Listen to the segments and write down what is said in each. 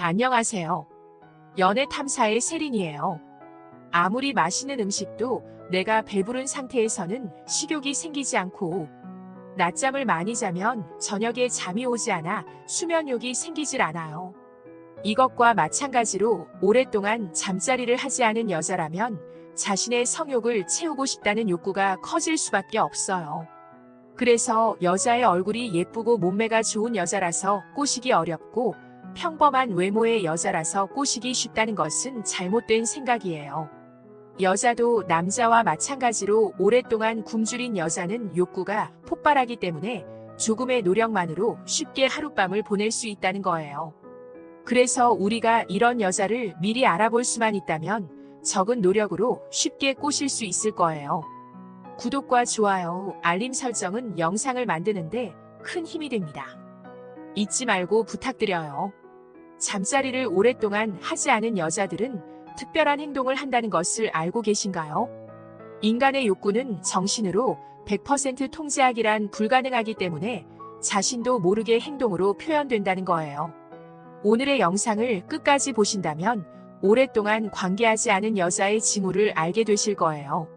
안녕하세요. 연애 탐사의 세린이에요. 아무리 맛있는 음식도 내가 배부른 상태에서는 식욕이 생기지 않고, 낮잠을 많이 자면 저녁에 잠이 오지 않아 수면욕이 생기질 않아요. 이것과 마찬가지로 오랫동안 잠자리를 하지 않은 여자라면 자신의 성욕을 채우고 싶다는 욕구가 커질 수밖에 없어요. 그래서 여자의 얼굴이 예쁘고 몸매가 좋은 여자라서 꼬시기 어렵고, 평범한 외모의 여자라서 꼬시기 쉽다는 것은 잘못된 생각이에요. 여자도 남자와 마찬가지로 오랫동안 굶주린 여자는 욕구가 폭발하기 때문에 조금의 노력만으로 쉽게 하룻밤을 보낼 수 있다는 거예요. 그래서 우리가 이런 여자를 미리 알아볼 수만 있다면 적은 노력으로 쉽게 꼬실 수 있을 거예요. 구독과 좋아요, 알림 설정은 영상을 만드는데 큰 힘이 됩니다. 잊지 말고 부탁드려요. 잠자리를 오랫동안 하지 않은 여자들은 특별한 행동을 한다는 것을 알고 계신가요? 인간의 욕구는 정신으로 100% 통제하기란 불가능하기 때문에 자신도 모르게 행동으로 표현된다는 거예요. 오늘의 영상을 끝까지 보신다면 오랫동안 관계하지 않은 여자의 징후를 알게 되실 거예요.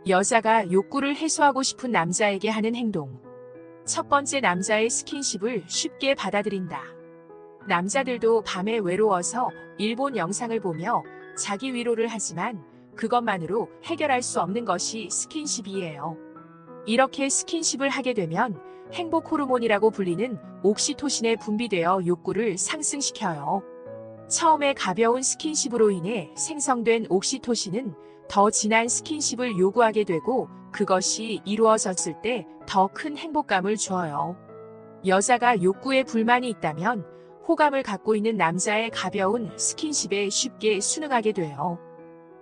여자가 욕구를 해소하고 싶은 남자에게 하는 행동. 첫 번째, 남자의 스킨십을 쉽게 받아들인다. 남자들도 밤에 외로워서 일본 영상을 보며 자기 위로를 하지만 그것만으로 해결할 수 없는 것이 스킨십이에요. 이렇게 스킨십을 하게 되면 행복 호르몬이라고 불리는 옥시토신에 분비되어 욕구를 상승시켜요. 처음에 가벼운 스킨십으로 인해 생성된 옥시토신은 더 진한 스킨십을 요구하게 되고, 그것이 이루어졌을 때 더 큰 행복감을 줘요. 여자가 욕구에 불만이 있다면 호감을 갖고 있는 남자의 가벼운 스킨십에 쉽게 순응하게 돼요.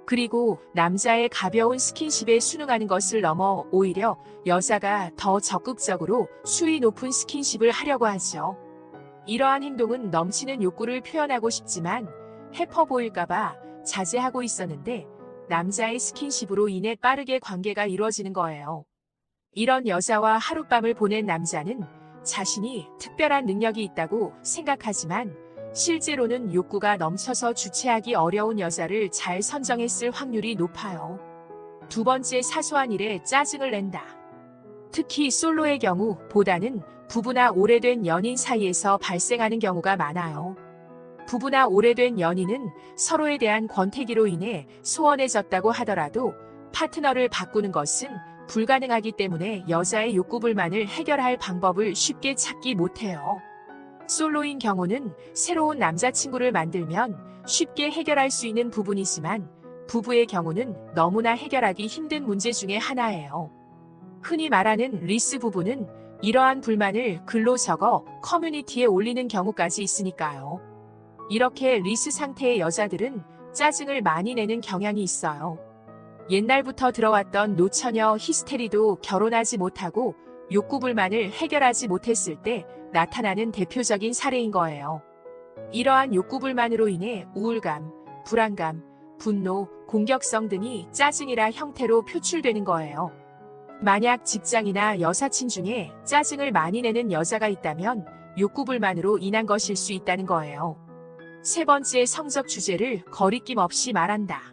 그리고 남자의 가벼운 스킨십에 순응하는 것을 넘어 오히려 여자가 더 적극적으로 수위 높은 스킨십을 하려고 하죠. 이러한 행동은 넘치는 욕구를 표현하고 싶지만 해퍼 보일까봐 자제하고 있었는데, 남자의 스킨십으로 인해 빠르게 관계가 이루어지는 거예요. 이런 여자와 하룻밤을 보낸 남자는 자신이 특별한 능력이 있다고 생각하지만 실제로는 욕구가 넘쳐서 주체하기 어려운 여자를 잘 선정했을 확률이 높아요. 두 번째, 사소한 일에 짜증을 낸다. 특히 솔로의 경우보다는 부부나 오래된 연인 사이에서 발생하는 경우가 많아요. 부부나 오래된 연인은 서로에 대한 권태기로 인해 소원해졌다고 하더라도 파트너를 바꾸는 것은 불가능하기 때문에 여자의 욕구 불만을 해결할 방법을 쉽게 찾기 못해요. 솔로인 경우는 새로운 남자친구를 만들면 쉽게 해결할 수 있는 부분이지만, 부부의 경우는 너무나 해결하기 힘든 문제 중에 하나예요. 흔히 말하는 리스 부부는 이러한 불만을 글로 적어 커뮤니티에 올리는 경우까지 있으니까요. 이렇게 리스 상태의 여자들은 짜증을 많이 내는 경향이 있어요. 옛날부터 들어왔던 노처녀 히스테리도 결혼하지 못하고 욕구 불만을 해결하지 못했을 때 나타나는 대표적인 사례인 거예요. 이러한 욕구 불만으로 인해 우울감, 불안감, 분노, 공격성 등이 짜증이라 형태로 표출되는 거예요. 만약 직장이나 여사친 중에 짜증을 많이 내는 여자가 있다면 욕구 불만으로 인한 것일 수 있다는 거예요. 세 번째, 성적 주제를 거리낌 없이 말한다.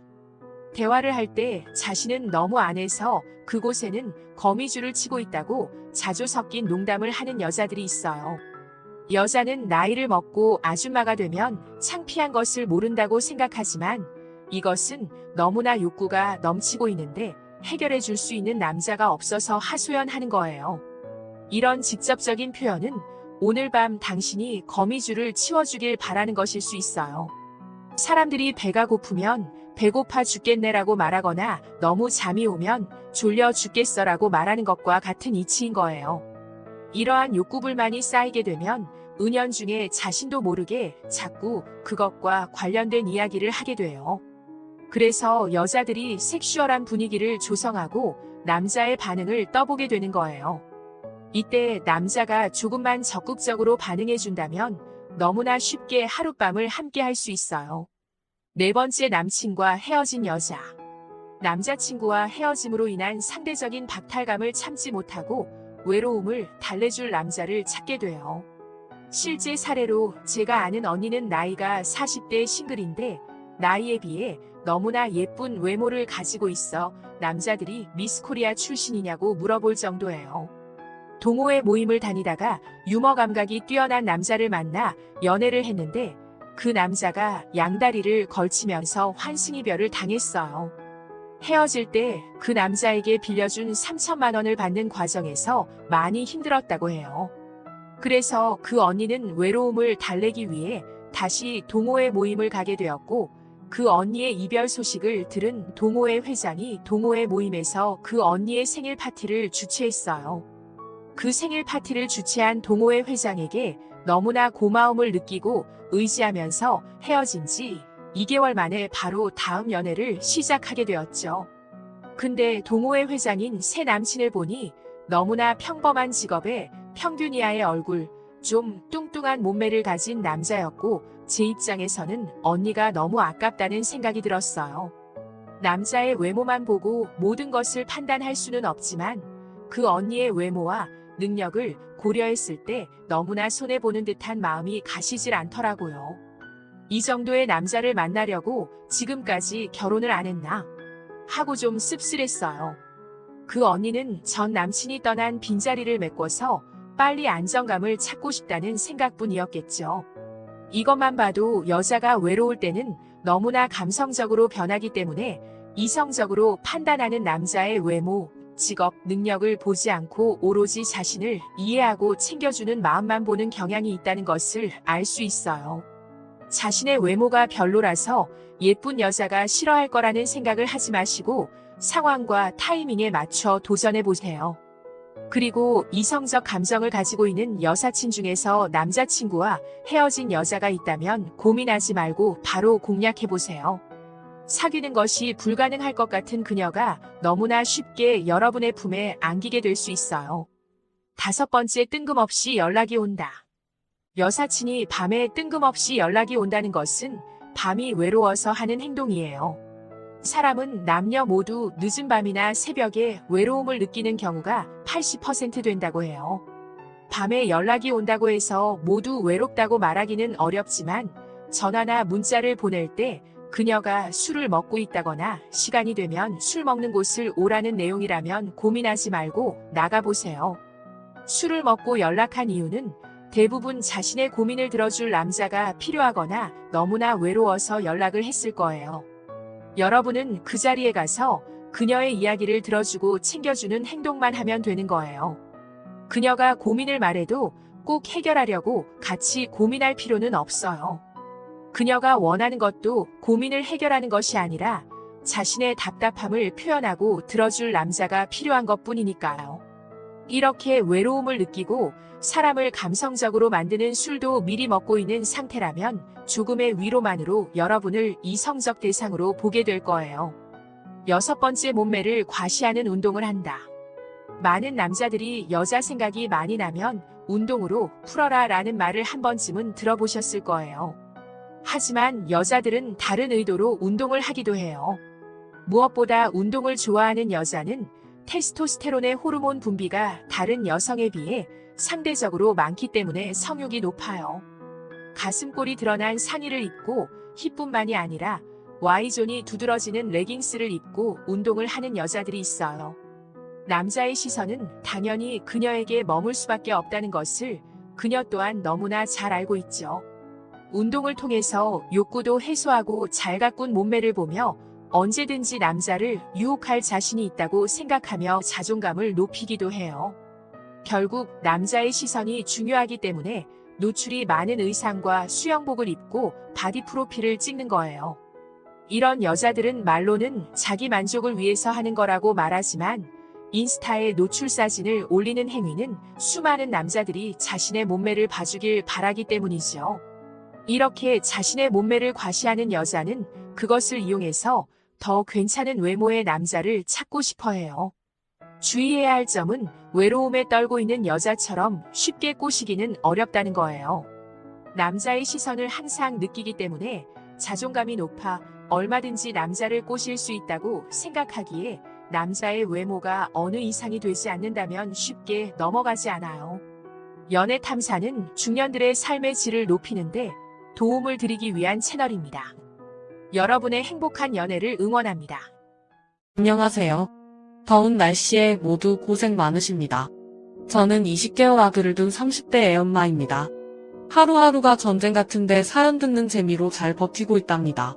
대화를 할 때 자신은 너무 안해서 그곳에는 거미줄을 치고 있다고 자주 섞인 농담을 하는 여자들이 있어요. 여자는 나이를 먹고 아줌마가 되면 창피한 것을 모른다고 생각하지만 이것은 너무나 욕구가 넘치고 있는데 해결해 줄 수 있는 남자가 없어서 하소연하는 거예요. 이런 직접적인 표현은 오늘 밤 당신이 거미줄을 치워주길 바라는 것일 수 있어요. 사람들이 배가 고프면 배고파 죽겠네라고 말하거나 너무 잠이 오면 졸려 죽겠어라고 말하는 것과 같은 이치인 거예요. 이러한 욕구 불만이 쌓이게 되면 은연중에 자신도 모르게 자꾸 그것과 관련된 이야기를 하게 돼요. 그래서 여자들이 섹슈얼한 분위기를 조성하고 남자의 반응을 떠보게 되는 거예요. 이때 남자가 조금만 적극적으로 반응해준다면 너무나 쉽게 하룻밤을 함께 할 수 있어요. 네 번째, 남친과 헤어진 여자. 남자친구와 헤어짐으로 인한 상대적인 박탈감을 참지 못하고 외로움을 달래줄 남자를 찾게 돼요. 실제 사례로 제가 아는 언니는 나이가 40대 싱글인데 나이에 비해 너무나 예쁜 외모를 가지고 있어 남자들이 미스 코리아 출신이냐고 물어볼 정도예요. 동호회 모임을 다니다가 유머 감각이 뛰어난 남자를 만나 연애를 했는데 그 남자가 양다리를 걸치면서 환승이별을 당했어요. 헤어질 때 그 남자에게 빌려준 3천만 원을 받는 과정에서 많이 힘들었다고 해요. 그래서 그 언니는 외로움을 달래기 위해 다시 동호회 모임을 가게 되었고 그 언니의 이별 소식을 들은 동호회 회장이 동호회 모임에서 그 언니의 생일 파티를 주최했어요. 그 생일 파티를 주최한 동호회 회장에게 너무나 고마움을 느끼고 의지하면서 헤어진 지 2개월 만에 바로 다음 연애를 시작하게 되었죠. 근데 동호회 회장인 새 남친을 보니 너무나 평범한 직업에 평균 이하의 얼굴, 좀 뚱뚱한 몸매를 가진 남자였고 제 입장에서는 언니가 너무 아깝다는 생각이 들었어요. 남자의 외모만 보고 모든 것을 판단할 수는 없지만 그 언니의 외모와 능력을 고려했을 때 너무나 손해보는 듯한 마음이 가시질 않더라고요. 이 정도의 남자를 만나려고 지금까지 결혼을 안 했나 하고 좀 씁쓸했어요. 그 언니는 전 남친이 떠난 빈자리를 메꿔서 빨리 안정감을 찾고 싶다는 생각뿐이었겠죠. 이것만 봐도 여자가 외로울 때는 너무나 감성적으로 변하기 때문에 이성적으로 판단하는 남자의 외모, 직업, 능력을 보지 않고 오로지 자신을 이해하고 챙겨주는 마음만 보는 경향이 있다는 것을 알 수 있어요. 자신의 외모가 별로라서 예쁜 여자가 싫어할 거라는 생각을 하지 마시고 상황과 타이밍에 맞춰 도전해보세요. 그리고 이성적 감정을 가지고 있는 여사친 중에서 남자친구와 헤어진 여자가 있다면 고민하지 말고 바로 공략해보세요. 사귀는 것이 불가능할 것 같은 그녀가 너무나 쉽게 여러분의 품에 안기게 될 수 있어요. 5번째, 뜬금없이 연락이 온다. 여사친이 밤에 뜬금없이 연락이 온다는 것은 밤이 외로워서 하는 행동이에요. 사람은 남녀 모두 늦은 밤이나 새벽에 외로움을 느끼는 경우가 80% 된다고 해요. 밤에 연락이 온다고 해서 모두 외롭다고 말하기는 어렵지만 전화나 문자를 보낼 때 그녀가 술을 먹고 있다거나 시간이 되면 술 먹는 곳을 오라는 내용이라면 고민하지 말고 나가보세요. 술을 먹고 연락한 이유는 대부분 자신의 고민을 들어줄 남자가 필요하거나 너무나 외로워서 연락을 했을 거예요. 여러분은 그 자리에 가서 그녀의 이야기를 들어주고 챙겨주는 행동만 하면 되는 거예요. 그녀가 고민을 말해도 꼭 해결하려고 같이 고민할 필요는 없어요. 그녀가 원하는 것도 고민을 해결하는 것이 아니라 자신의 답답함을 표현하고 들어줄 남자가 필요한 것뿐이니까요. 이렇게 외로움을 느끼고 사람을 감성적으로 만드는 술도 미리 먹고 있는 상태라면 조금의 위로만으로 여러분을 이성적 대상으로 보게 될 거예요. 6번째, 몸매를 과시하는 운동을 한다. 많은 남자들이 여자 생각이 많이 나면 운동으로 풀어라 라는 말을 한 번쯤은 들어보셨을 거예요. 하지만 여자들은 다른 의도로 운동을 하기도 해요. 무엇보다 운동을 좋아하는 여자는 테스토스테론의 호르몬 분비가 다른 여성에 비해 상대적으로 많기 때문에 성욕이 높아요. 가슴골이 드러난 상의를 입고 힙뿐만이 아니라 Y존이 두드러지는 레깅스를 입고 운동을 하는 여자들이 있어요. 남자의 시선은 당연히 그녀에게 머물 수밖에 없다는 것을 그녀 또한 너무나 잘 알고 있죠. 운동을 통해서 욕구도 해소하고 잘 가꾼 몸매를 보며 언제든지 남자를 유혹할 자신이 있다고 생각하며 자존감을 높이기도 해요. 결국 남자의 시선이 중요하기 때문에 노출이 많은 의상과 수영복을 입고 바디 프로필을 찍는 거예요. 이런 여자들은 말로는 자기 만족을 위해서 하는 거라고 말하지만 인스타에 노출 사진을 올리는 행위는 수많은 남자들이 자신의 몸매를 봐주길 바라기 때문이죠. 이렇게 자신의 몸매를 과시하는 여자는 그것을 이용해서 더 괜찮은 외모의 남자를 찾고 싶어 해요. 주의해야 할 점은 외로움에 떨고 있는 여자처럼 쉽게 꼬시기는 어렵다는 거예요. 남자의 시선을 항상 느끼기 때문에 자존감이 높아 얼마든지 남자를 꼬실 수 있다고 생각하기에 남자의 외모가 어느 이상이 되지 않는다면 쉽게 넘어가지 않아요. 연애 탐사는 중년들의 삶의 질을 높이는데 도움을 드리기 위한 채널입니다. 여러분의 행복한 연애를 응원합니다. 안녕하세요. 더운 날씨에 모두 고생 많으십니다. 저는 20개월 아들을 둔 30대 애엄마입니다. 하루하루가 전쟁 같은데 사연 듣는 재미로 잘 버티고 있답니다.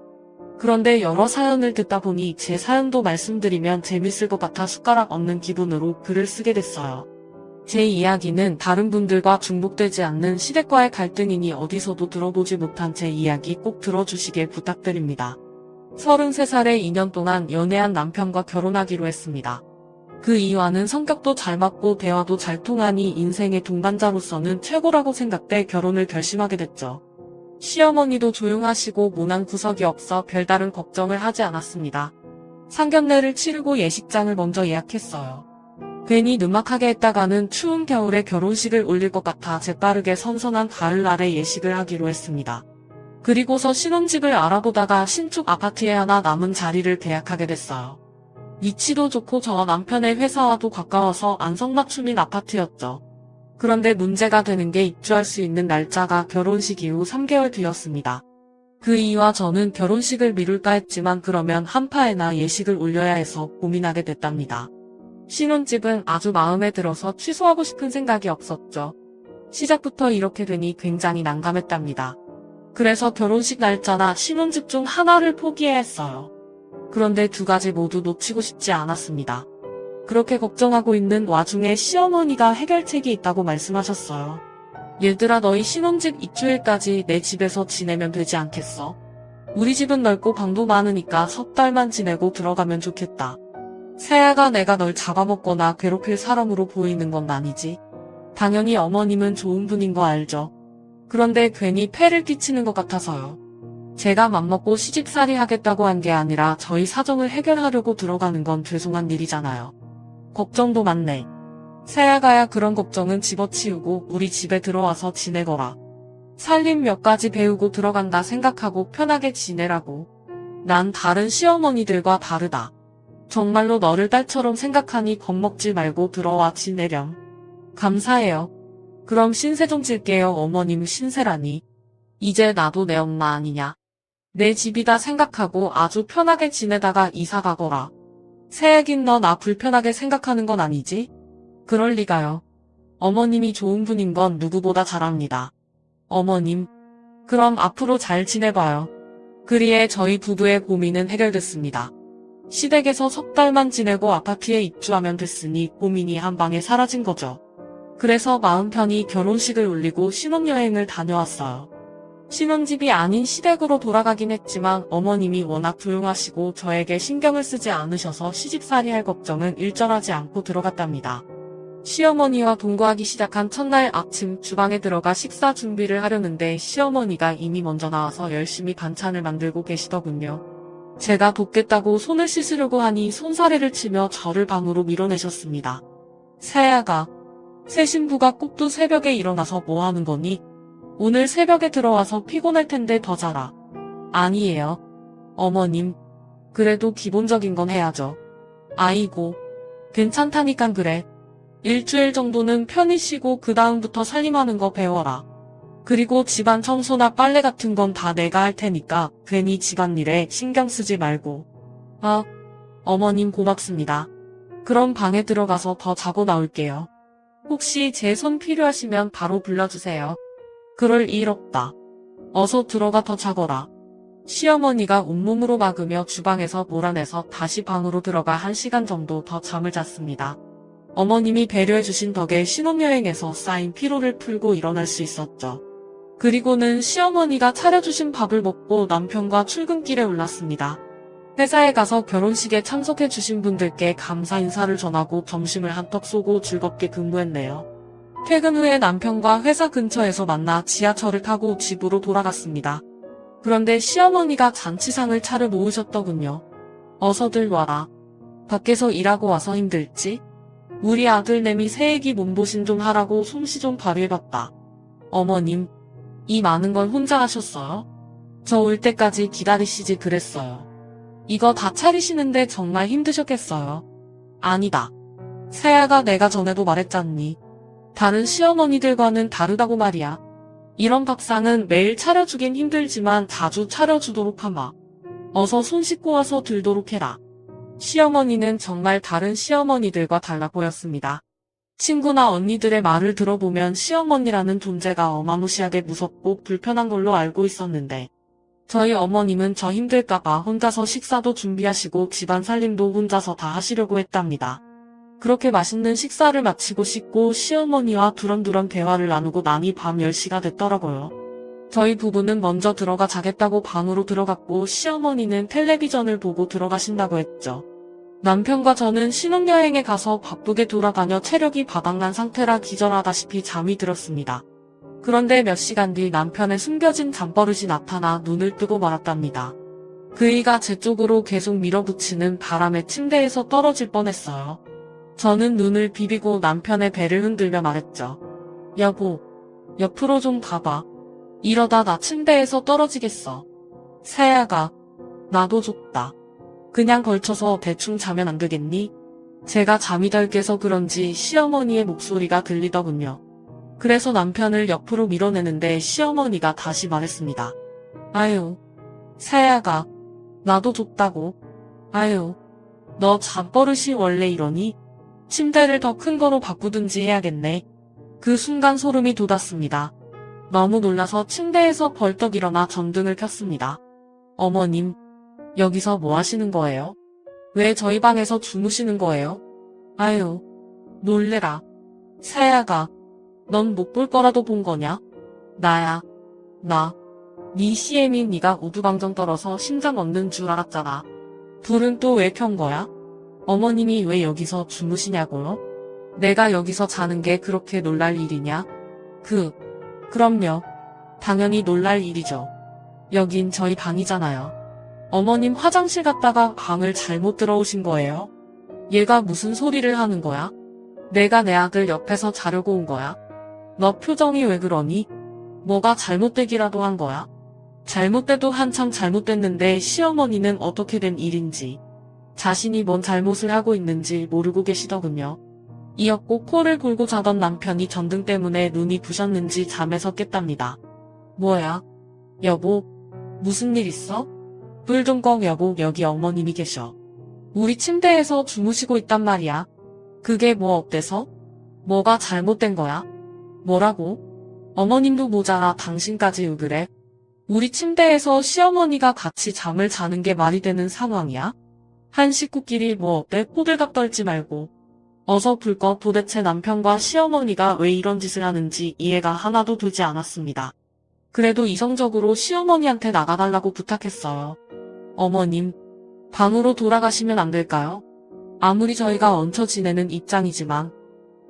그런데 여러 사연을 듣다 보니 제 사연도 말씀드리면 재밌을 것 같아 숟가락 얹는 기분으로 글을 쓰게 됐어요. 제 이야기는 다른 분들과 중복되지 않는 시댁과의 갈등이니 어디서도 들어보지 못한 제 이야기 꼭 들어주시길 부탁드립니다. 33살에 2년 동안 연애한 남편과 결혼하기로 했습니다. 그 이유와는 성격도 잘 맞고 대화도 잘 통하니 인생의 동반자로서는 최고라고 생각돼 결혼을 결심하게 됐죠. 시어머니도 조용하시고 모난 구석이 없어 별다른 걱정을 하지 않았습니다. 상견례를 치르고 예식장을 먼저 예약했어요. 괜히 느막하게 했다가는 추운 겨울에 결혼식을 올릴 것 같아 재빠르게 선선한 가을날에 예식을 하기로 했습니다. 그리고서 신혼집을 알아보다가 신축 아파트에 하나 남은 자리를 계약하게 됐어요. 위치도 좋고 저와 남편의 회사와도 가까워서 안성맞춤인 아파트였죠. 그런데 문제가 되는 게 입주할 수 있는 날짜가 결혼식 이후 3개월 뒤였습니다. 그 이유와 저는 결혼식을 미룰까 했지만 그러면 한파에나 예식을 올려야 해서 고민하게 됐답니다. 신혼집은 아주 마음에 들어서 취소하고 싶은 생각이 없었죠. 시작부터 이렇게 되니 굉장히 난감했답니다. 그래서 결혼식 날짜나 신혼집 중 하나를 포기해야 했어요. 그런데 두 가지 모두 놓치고 싶지 않았습니다. 그렇게 걱정하고 있는 와중에 시어머니가 해결책이 있다고 말씀하셨어요. 얘들아, 너희 신혼집 입주일까지 내 집에서 지내면 되지 않겠어? 우리 집은 넓고 방도 많으니까 석 달만 지내고 들어가면 좋겠다. 새아가 내가 널 잡아먹거나 괴롭힐 사람으로 보이는 건 아니지. 당연히 어머님은 좋은 분인 거 알죠. 그런데 괜히 폐를 끼치는 것 같아서요. 제가 맘먹고 시집살이 하겠다고 한 게 아니라 저희 사정을 해결하려고 들어가는 건 죄송한 일이잖아요. 걱정도 많네. 새아가야 그런 걱정은 집어치우고 우리 집에 들어와서 지내거라. 살림 몇 가지 배우고 들어간다 생각하고 편하게 지내라고. 난 다른 시어머니들과 다르다. 정말로 너를 딸처럼 생각하니 겁먹지 말고 들어와 지내렴. 감사해요. 그럼 신세 좀 질게요. 어머님 신세라니. 이제 나도 내 엄마 아니냐. 내 집이다 생각하고 아주 편하게 지내다가 이사 가거라. 새애긴 너 나 불편하게 생각하는 건 아니지? 그럴 리가요. 어머님이 좋은 분인 건 누구보다 잘 압니다. 어머님. 그럼 앞으로 잘 지내봐요. 그리해 저희 부부의 고민은 해결됐습니다. 시댁에서 석 달만 지내고 아파트에 입주하면 됐으니 고민이 한 방에 사라진 거죠. 그래서 마음 편히 결혼식을 올리고 신혼여행을 다녀왔어요. 신혼집이 아닌 시댁으로 돌아가긴 했지만 어머님이 워낙 조용하시고 저에게 신경을 쓰지 않으셔서 시집살이 할 걱정은 일절하지 않고 들어갔답니다. 시어머니와 동거하기 시작한 첫날 아침 주방에 들어가 식사 준비를 하려는데 시어머니가 이미 먼저 나와서 열심히 반찬을 만들고 계시더군요. 제가 돕겠다고 손을 씻으려고 하니 손사래를 치며 저를 방으로 밀어내셨습니다. 새아가, 새 신부가 꼭두 새벽에 일어나서 뭐 하는 거니? 오늘 새벽에 들어와서 피곤할 텐데 더 자라. 아니에요. 어머님. 그래도 기본적인 건 해야죠. 아이고. 괜찮다니깐 그래. 일주일 정도는 편히 쉬고 그 다음부터 살림하는 거 배워라. 그리고 집안 청소나 빨래 같은 건 다 내가 할 테니까 괜히 집안일에 신경 쓰지 말고. 아, 어머님 고맙습니다. 그럼 방에 들어가서 더 자고 나올게요. 혹시 제 손 필요하시면 바로 불러주세요. 그럴 일 없다. 어서 들어가 더 자거라. 시어머니가 온몸으로 막으며 주방에서 몰아내서 다시 방으로 들어가 1시간 정도 더 잠을 잤습니다. 어머님이 배려해주신 덕에 신혼여행에서 쌓인 피로를 풀고 일어날 수 있었죠. 그리고는 시어머니가 차려주신 밥을 먹고 남편과 출근길에 올랐습니다. 회사에 가서 결혼식에 참석해주신 분들께 감사 인사를 전하고 점심을 한턱 쏘고 즐겁게 근무했네요. 퇴근 후에 남편과 회사 근처에서 만나 지하철을 타고 집으로 돌아갔습니다. 그런데 시어머니가 잔치상을 차려 놓으셨더군요. 어서들 와라. 밖에서 일하고 와서 힘들지? 우리 아들 내미 새애기 몸보신 좀 하라고 솜씨 좀 발휘해봤다. 어머님, 이 많은 걸 혼자 하셨어요? 저 올 때까지 기다리시지 그랬어요. 이거 다 차리시는데 정말 힘드셨겠어요. 아니다. 새아가 내가 전에도 말했잖니. 다른 시어머니들과는 다르다고 말이야. 이런 밥상은 매일 차려주긴 힘들지만 자주 차려주도록 하마. 어서 손 씻고 와서 들도록 해라. 시어머니는 정말 다른 시어머니들과 달라 보였습니다. 친구나 언니들의 말을 들어보면 시어머니라는 존재가 어마무시하게 무섭고 불편한 걸로 알고 있었는데 저희 어머님은 저 힘들까봐 혼자서 식사도 준비하시고 집안 살림도 혼자서 다 하시려고 했답니다. 그렇게 맛있는 식사를 마치고 씻고 시어머니와 두런두런 대화를 나누고 나니 밤 10시가 됐더라고요. 저희 부부는 먼저 들어가 자겠다고 방으로 들어갔고 시어머니는 텔레비전을 보고 들어가신다고 했죠. 남편과 저는 신혼여행에 가서 바쁘게 돌아다녀 체력이 바닥난 상태라 기절하다시피 잠이 들었습니다. 그런데 몇 시간 뒤 남편의 숨겨진 잠버릇이 나타나 눈을 뜨고 말았답니다. 그이가 제 쪽으로 계속 밀어붙이는 바람에 침대에서 떨어질 뻔했어요. 저는 눈을 비비고 남편의 배를 흔들며 말했죠. 여보, 옆으로 좀 가봐. 이러다 나 침대에서 떨어지겠어. 새야가, 나도 좁다. 그냥 걸쳐서 대충 자면 안 되겠니? 제가 잠이 덜 깨서 그런지 시어머니의 목소리가 들리더군요. 그래서 남편을 옆으로 밀어내는데 시어머니가 다시 말했습니다. 아유, 새야가, 나도 좁다고. 아유, 너 잠버릇이 원래 이러니? 침대를 더 큰 거로 바꾸든지 해야겠네. 그 순간 소름이 돋았습니다. 너무 놀라서 침대에서 벌떡 일어나 전등을 켰습니다. 어머님, 여기서 뭐 하시는 거예요? 왜 저희 방에서 주무시는 거예요? 아유, 놀래라. 새야가, 넌 못 볼 거라도 본 거냐? 나야, 나. 네 CM이 네가 우두방정 떨어서 심장 얻는 줄 알았잖아. 불은 또 왜 켠 거야? 어머님이 왜 여기서 주무시냐고요? 내가 여기서 자는 게 그렇게 놀랄 일이냐? 그럼요. 당연히 놀랄 일이죠. 여긴 저희 방이잖아요. 어머님 화장실 갔다가 방을 잘못 들어오신 거예요? 얘가 무슨 소리를 하는 거야? 내가 내 아들 옆에서 자려고 온 거야? 너 표정이 왜 그러니? 뭐가 잘못되기라도 한 거야? 잘못돼도 한참 잘못됐는데 시어머니는 어떻게 된 일인지 자신이 뭔 잘못을 하고 있는지 모르고 계시더군요. 이었고 코를 골고 자던 남편이 전등 때문에 눈이 부셨는지 잠에서 깼답니다. 뭐야? 여보, 무슨 일 있어? 불 좀 꺼. 여보, 여기 어머님이 계셔. 우리 침대에서 주무시고 있단 말이야. 그게 뭐 어때서? 뭐가 잘못된 거야? 뭐라고? 어머님도 모자라 당신까지 왜 그래? 우리 침대에서 시어머니가 같이 잠을 자는 게 말이 되는 상황이야? 한 식구끼리 뭐 어때? 호들갑 떨지 말고. 어서 불 꺼. 도대체 남편과 시어머니가 왜 이런 짓을 하는지 이해가 하나도 되지 않았습니다. 그래도 이성적으로 시어머니한테 나가달라고 부탁했어요. 어머님, 방으로 돌아가시면 안 될까요? 아무리 저희가 얹혀 지내는 입장이지만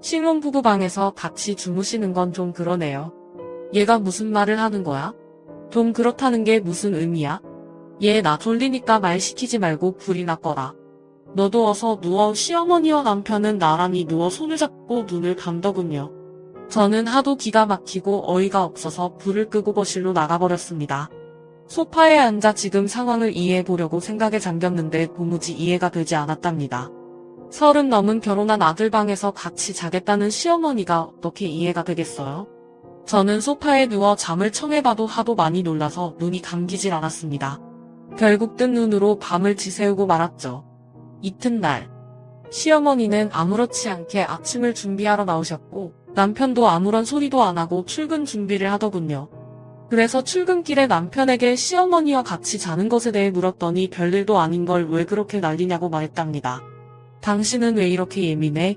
신혼부부 방에서 같이 주무시는 건 좀 그러네요. 얘가 무슨 말을 하는 거야? 좀 그렇다는 게 무슨 의미야? 얘 나 졸리니까 말 시키지 말고 불이나 꺼라. 너도 어서 누워. 시어머니와 남편은 나란히 누워 손을 잡고 눈을 감더군요. 저는 하도 기가 막히고 어이가 없어서 불을 끄고 거실로 나가버렸습니다. 소파에 앉아 지금 상황을 이해해보려고 생각에 잠겼는데 도무지 이해가 되지 않았답니다. 30 넘은 결혼한 아들 방에서 같이 자겠다는 시어머니가 어떻게 이해가 되겠어요? 저는 소파에 누워 잠을 청해봐도 하도 많이 놀라서 눈이 감기질 않았습니다. 결국 뜬 눈으로 밤을 지새우고 말았죠. 이튿날 시어머니는 아무렇지 않게 아침을 준비하러 나오셨고 남편도 아무런 소리도 안 하고 출근 준비를 하더군요. 그래서 출근길에 남편에게 시어머니와 같이 자는 것에 대해 물었더니 별일도 아닌 걸 왜 그렇게 난리냐고 말했답니다. 당신은 왜 이렇게 예민해?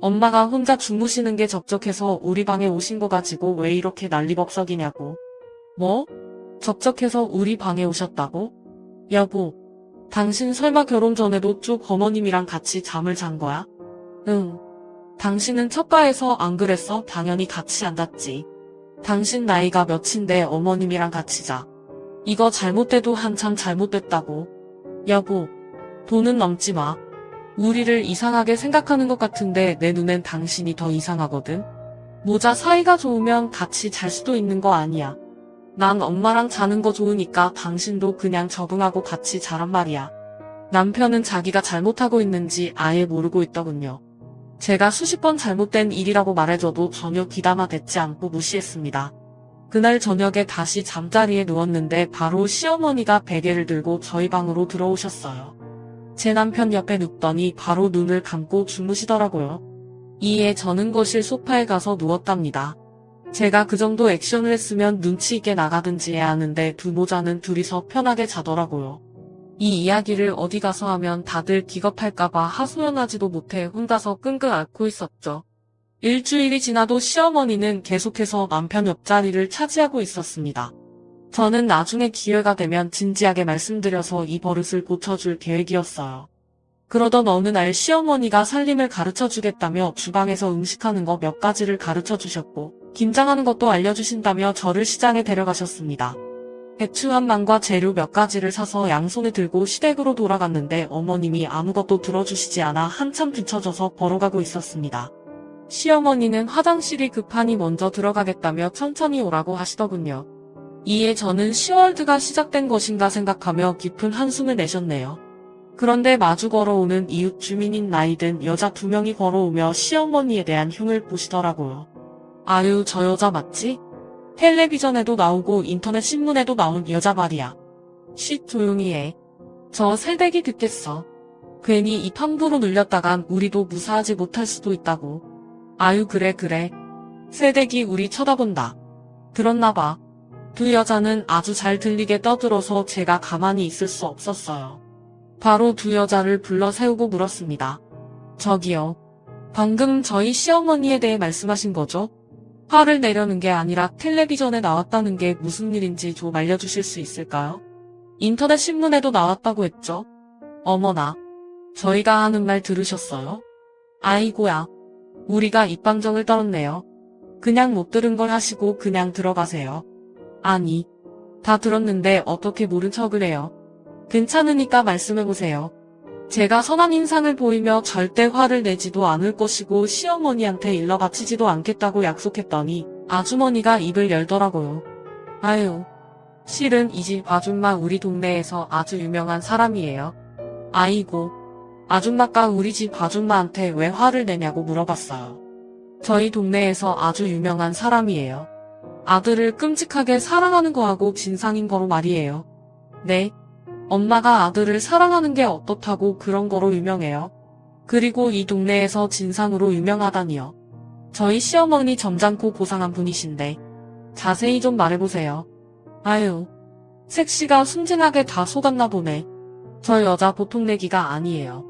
엄마가 혼자 주무시는 게 적적해서 우리 방에 오신 거 가지고 왜 이렇게 난리법석이냐고. 뭐? 적적해서 우리 방에 오셨다고? 여보, 당신 설마 결혼 전에도 쭉 어머님이랑 같이 잠을 잔 거야? 응. 당신은 첫가에서 안 그랬어? 당연히 같이 안 잤지. 당신 나이가 몇인데 어머님이랑 같이 자. 이거 잘못돼도 한참 잘못됐다고. 여보, 돈은 넘지 마. 우리를 이상하게 생각하는 것 같은데 내 눈엔 당신이 더 이상하거든. 모자 사이가 좋으면 같이 잘 수도 있는 거 아니야. 난 엄마랑 자는 거 좋으니까 당신도 그냥 적응하고 같이 자란 말이야. 남편은 자기가 잘못하고 있는지 아예 모르고 있더군요. 제가 수십 번 잘못된 일이라고 말해줘도 전혀 귀담아듣지 않고 무시했습니다. 그날 저녁에 다시 잠자리에 누웠는데 바로 시어머니가 베개를 들고 저희 방으로 들어오셨어요. 제 남편 옆에 눕더니 바로 눈을 감고 주무시더라고요. 이에 저는 거실 소파에 가서 누웠답니다. 제가 그 정도 액션을 했으면 눈치 있게 나가든지 해야 하는데 두 모자는 둘이서 편하게 자더라고요. 이 이야기를 어디 가서 하면 다들 기겁할까봐 하소연하지도 못해 혼자서 끙끙 앓고 있었죠. 일주일이 지나도 시어머니는 계속해서 남편 옆자리를 차지하고 있었습니다. 저는 나중에 기회가 되면 진지하게 말씀드려서 이 버릇을 고쳐줄 계획이었어요. 그러던 어느 날 시어머니가 살림을 가르쳐주겠다며 주방에서 음식하는 거 몇 가지를 가르쳐주셨고 김장하는 것도 알려주신다며 저를 시장에 데려가셨습니다. 배추 한 망과 재료 몇 가지를 사서 양손에 들고 시댁으로 돌아갔는데 어머님이 아무것도 들어주시지 않아 한참 뒤처져서 걸어가고 있었습니다. 시어머니는 화장실이 급하니 먼저 들어가겠다며 천천히 오라고 하시더군요. 이에 저는 시월드가 시작된 것인가 생각하며 깊은 한숨을 내셨네요. 그런데 마주 걸어오는 이웃 주민인 나이든 여자 2명이 걸어오며 시어머니에 대한 흉을 보시더라고요. 아유, 저 여자 맞지? 텔레비전에도 나오고 인터넷 신문에도 나온 여자 말이야. 쉿, 조용히 해. 저 새댁이 듣겠어. 괜히 입 함부로 늘렸다간 우리도 무사하지 못할 수도 있다고. 아유, 그래. 새댁이 우리 쳐다본다. 들었나봐. 두 여자는 아주 잘 들리게 떠들어서 제가 가만히 있을 수 없었어요. 바로 두 여자를 불러 세우고 물었습니다. 저기요. 방금 저희 시어머니에 대해 말씀하신 거죠? 화를 내려는 게 아니라 텔레비전에 나왔다는 게 무슨 일인지 좀 알려주실 수 있을까요? 인터넷 신문에도 나왔다고 했죠? 어머나. 저희가 하는 말 들으셨어요? 아이고야. 우리가 입방정을 떨었네요. 그냥 못 들은 걸 하시고 그냥 들어가세요. 아니. 다 들었는데 어떻게 모른 척을 해요? 괜찮으니까 말씀해보세요. 제가 선한 인상을 보이며 절대 화를 내지도 않을 것이고 시어머니한테 일러 바치지도 않겠다고 약속했더니 아주머니가 입을 열더라고요. 아유, 실은 이 집 아줌마 우리 동네에서 아주 유명한 사람이에요. 아이고, 아줌마가 우리 집 아줌마한테 왜 화를 내냐고 물어봤어요. 저희 동네에서 아주 유명한 사람이에요. 아들을 끔찍하게 사랑하는 거하고 진상인 거로 말이에요. 네. 엄마가 아들을 사랑하는 게 어떻다고 그런 거로 유명해요. 그리고 이 동네에서 진상으로 유명하다니요. 저희 시어머니 점잖고 고상한 분이신데 자세히 좀 말해보세요. 아유, 색시가 순진하게 다 속았나 보네. 저 여자 보통 내기가 아니에요.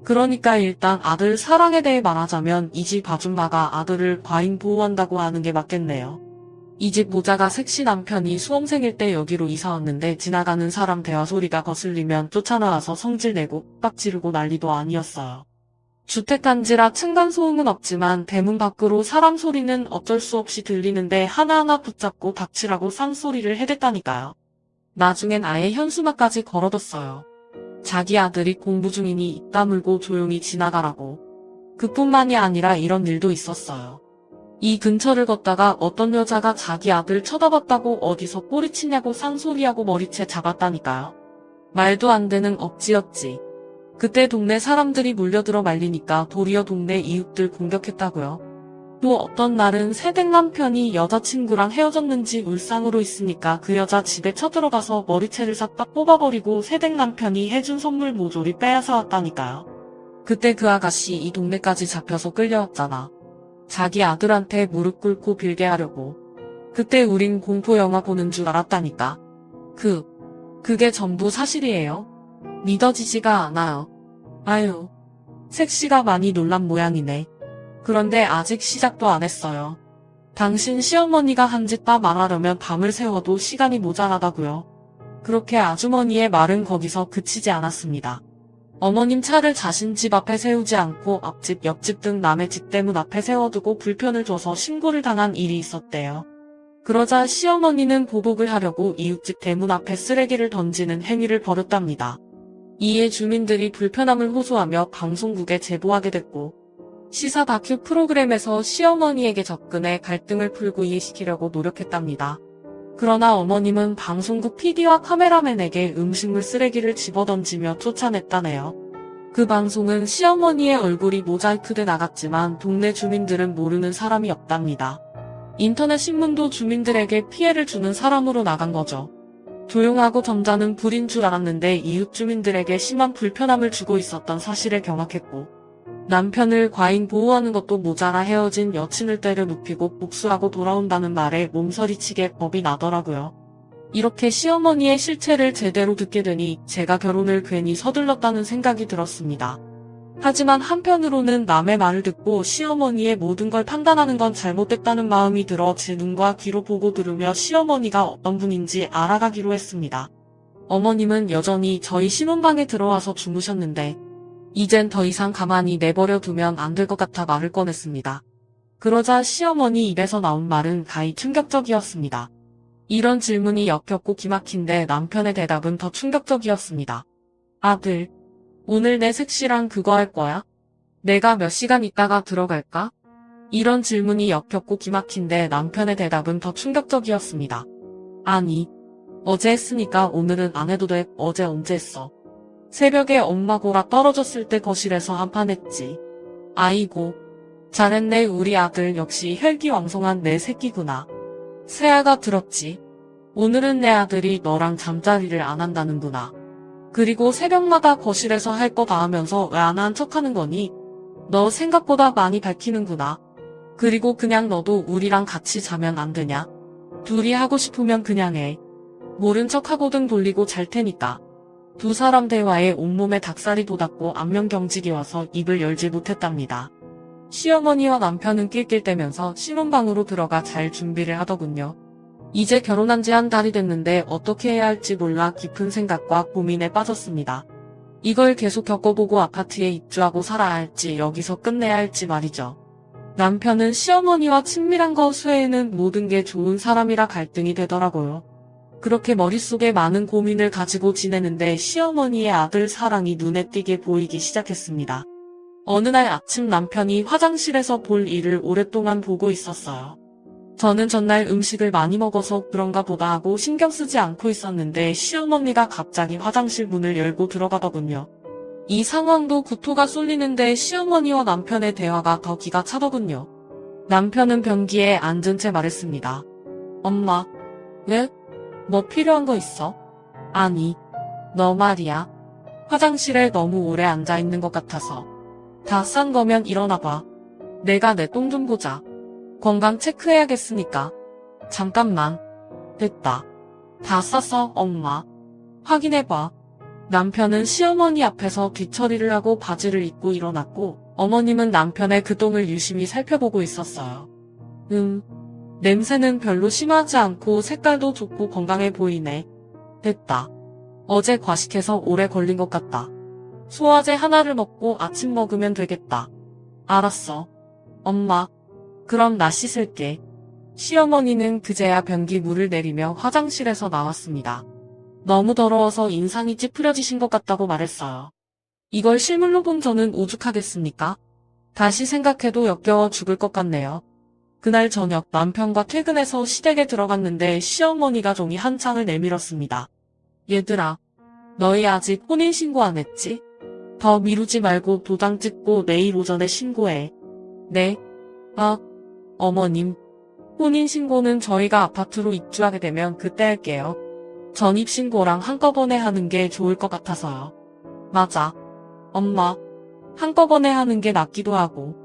그러니까 일단 아들 사랑에 대해 말하자면 이 집 아줌마가 아들을 과잉 보호한다고 하는 게 맞겠네요. 이 집 모자가 색시 남편이 수험생일 때 여기로 이사 왔는데 지나가는 사람 대화 소리가 거슬리면 쫓아나와서 성질내고 빡지르고 난리도 아니었어요. 주택단지라 층간소음은 없지만 대문 밖으로 사람 소리는 어쩔 수 없이 들리는데 하나하나 붙잡고 닥치라고 쌍소리를 해댔다니까요. 나중엔 아예 현수막까지 걸어뒀어요. 자기 아들이 공부 중이니 입 다물고 조용히 지나가라고. 그뿐만이 아니라 이런 일도 있었어요. 이 근처를 걷다가 어떤 여자가 자기 아들 쳐다봤다고 어디서 꼬리치냐고 쌍소리하고 머리채 잡았다니까요. 말도 안 되는 억지였지. 그때 동네 사람들이 몰려들어 말리니까 도리어 동네 이웃들 공격했다고요. 또 어떤 날은 새댁 남편이 여자친구랑 헤어졌는지 울상으로 있으니까 그 여자 집에 쳐들어가서 머리채를 싹다 뽑아버리고 새댁 남편이 해준 선물 모조리 빼앗아 왔다니까요. 그때 그 아가씨 이 동네까지 잡혀서 끌려왔잖아. 자기 아들한테 무릎 꿇고 빌게 하려고. 그때 우린 공포영화 보는 줄 알았다니까. 그게 전부 사실이에요. 믿어지지가 않아요. 아유, 색시가 많이 놀란 모양이네. 그런데 아직 시작도 안 했어요. 당신 시어머니가 한 짓 다 말하려면 밤을 새워도 시간이 모자라다고요. 그렇게 아주머니의 말은 거기서 그치지 않았습니다. 어머님 차를 자신 집 앞에 세우지 않고 앞집, 옆집 등 남의 집 대문 앞에 세워두고 불편을 줘서 신고를 당한 일이 있었대요. 그러자 시어머니는 보복을 하려고 이웃집 대문 앞에 쓰레기를 던지는 행위를 벌였답니다. 이에 주민들이 불편함을 호소하며 방송국에 제보하게 됐고, 시사 다큐 프로그램에서 시어머니에게 접근해 갈등을 풀고 이해시키려고 노력했답니다. 그러나 어머님은 방송국 PD와 카메라맨에게 음식물 쓰레기를 집어던지며 쫓아냈다네요. 그 방송은 시어머니의 얼굴이 모자이크돼 나갔지만 동네 주민들은 모르는 사람이 없답니다. 인터넷 신문도 주민들에게 피해를 주는 사람으로 나간 거죠. 조용하고 점잖은 불인 줄 알았는데 이웃 주민들에게 심한 불편함을 주고 있었던 사실에 경악했고, 남편을 과잉 보호하는 것도 모자라 헤어진 여친을 때려 눕히고 복수하고 돌아온다는 말에 몸서리치게 겁이 나더라고요. 이렇게 시어머니의 실체를 제대로 듣게 되니 제가 결혼을 괜히 서둘렀다는 생각이 들었습니다. 하지만 한편으로는 남의 말을 듣고 시어머니의 모든 걸 판단하는 건 잘못됐다는 마음이 들어 제 눈과 귀로 보고 들으며 시어머니가 어떤 분인지 알아가기로 했습니다. 어머님은 여전히 저희 신혼방에 들어와서 주무셨는데 이젠 더 이상 가만히 내버려 두면 안 될 것 같아 말을 꺼냈습니다. 그러자 시어머니 입에서 나온 말은 가히 충격적이었습니다. 이런 질문이 역겹고 기막힌데 남편의 대답은 더 충격적이었습니다. 아들, 오늘 내 색시랑 그거 할 거야? 내가 몇 시간 있다가 들어갈까? 이런 질문이 역겹고 기막힌데 남편의 대답은 더 충격적이었습니다. 아니, 어제 했으니까 오늘은 안 해도 돼. 어제 언제 했어? 새벽에 엄마 고라 떨어졌을 때 거실에서 한판 했지. 아이고, 잘했네. 우리 아들 역시 혈기왕성한 내 새끼구나. 새아가 들었지. 오늘은 내 아들이 너랑 잠자리를 안 한다는구나. 그리고 새벽마다 거실에서 할 거 다 하면서 왜 안 한 척하는 거니? 너 생각보다 많이 밝히는구나. 그리고 그냥 너도 우리랑 같이 자면 안 되냐? 둘이 하고 싶으면 그냥 해. 모른 척하고든 돌리고 잘 테니까. 두 사람 대화에 온몸에 닭살이 돋았고 안면경직이 와서 입을 열지 못했답니다. 시어머니와 남편은 낄낄대면서 신혼방으로 들어가 잘 준비를 하더군요. 이제 결혼한 지 한 달이 됐는데 어떻게 해야 할지 몰라 깊은 생각과 고민에 빠졌습니다. 이걸 계속 겪어보고 아파트에 입주하고 살아야 할지 여기서 끝내야 할지 말이죠. 남편은 시어머니와 친밀한 것 외에는 모든 게 좋은 사람이라 갈등이 되더라고요. 그렇게 머릿속에 많은 고민을 가지고 지내는데 시어머니의 아들 사랑이 눈에 띄게 보이기 시작했습니다. 어느 날 아침 남편이 화장실에서 볼 일을 오랫동안 보고 있었어요. 저는 전날 음식을 많이 먹어서 그런가 보다 하고 신경 쓰지 않고 있었는데 시어머니가 갑자기 화장실 문을 열고 들어가더군요. 이 상황도 구토가 쏠리는데 시어머니와 남편의 대화가 더 기가 차더군요. 남편은 변기에 앉은 채 말했습니다. 엄마, 왜? 뭐 필요한 거 있어? 아니, 너 말이야. 화장실에 너무 오래 앉아 있는 것 같아서. 다 싼 거면 일어나봐. 내가 내 똥 좀 보자. 건강 체크해야겠으니까. 잠깐만. 됐다. 다 쌌어, 엄마. 확인해봐. 남편은 시어머니 앞에서 뒤처리를 하고 바지를 입고 일어났고, 어머님은 남편의 그 똥을 유심히 살펴보고 있었어요. 냄새는 별로 심하지 않고 색깔도 좋고 건강해 보이네. 됐다. 어제 과식해서 오래 걸린 것 같다. 소화제 하나를 먹고 아침 먹으면 되겠다. 알았어. 엄마, 그럼 나 씻을게. 시어머니는 그제야 변기 물을 내리며 화장실에서 나왔습니다. 너무 더러워서 인상이 찌푸려지신 것 같다고 말했어요. 이걸 실물로 본 저는 오죽하겠습니까? 다시 생각해도 역겨워 죽을 것 같네요. 그날 저녁 남편과 퇴근해서 시댁에 들어갔는데 시어머니가 종이 한 장을 내밀었습니다. 얘들아, 너희 아직 혼인신고 안 했지? 더 미루지 말고 도장 찍고 내일 오전에 신고해. 네. 어머님. 혼인신고는 저희가 아파트로 입주하게 되면 그때 할게요. 전입신고랑 한꺼번에 하는 게 좋을 것 같아서요. 맞아. 엄마. 한꺼번에 하는 게 낫기도 하고.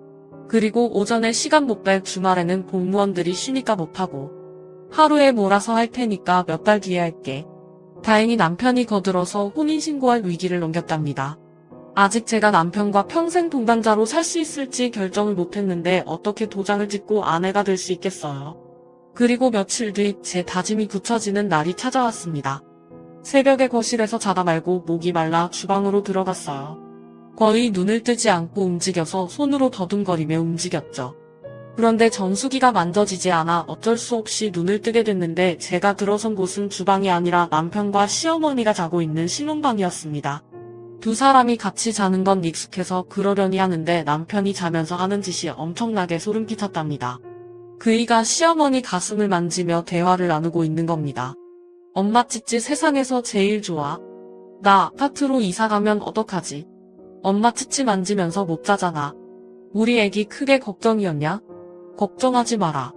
그리고 오전에 시간 못 뺄 주말에는 공무원들이 쉬니까 못하고. 하루에 몰아서 할 테니까 몇 달 뒤에 할게. 다행히 남편이 거들어서 혼인신고할 위기를 넘겼답니다. 아직 제가 남편과 평생 동반자로 살 수 있을지 결정을 못했는데 어떻게 도장을 찍고 아내가 될 수 있겠어요. 그리고 며칠 뒤 제 다짐이 굳혀지는 날이 찾아왔습니다. 새벽에 거실에서 자다 말고 목이 말라 주방으로 들어갔어요. 거의 눈을 뜨지 않고 움직여서 손으로 더듬거리며 움직였죠. 그런데 정수기가 만져지지 않아 어쩔 수 없이 눈을 뜨게 됐는데 제가 들어선 곳은 주방이 아니라 남편과 시어머니가 자고 있는 신혼방이었습니다. 두 사람이 같이 자는 건 익숙해서 그러려니 하는데 남편이 자면서 하는 짓이 엄청나게 소름 끼쳤답니다. 그이가 시어머니 가슴을 만지며 대화를 나누고 있는 겁니다. 엄마 찌찌 세상에서 제일 좋아. 나 아파트로 이사 가면 어떡하지? 엄마 치치 만지면서 못 자잖아. 우리 애기 크게 걱정이었냐? 걱정하지 마라.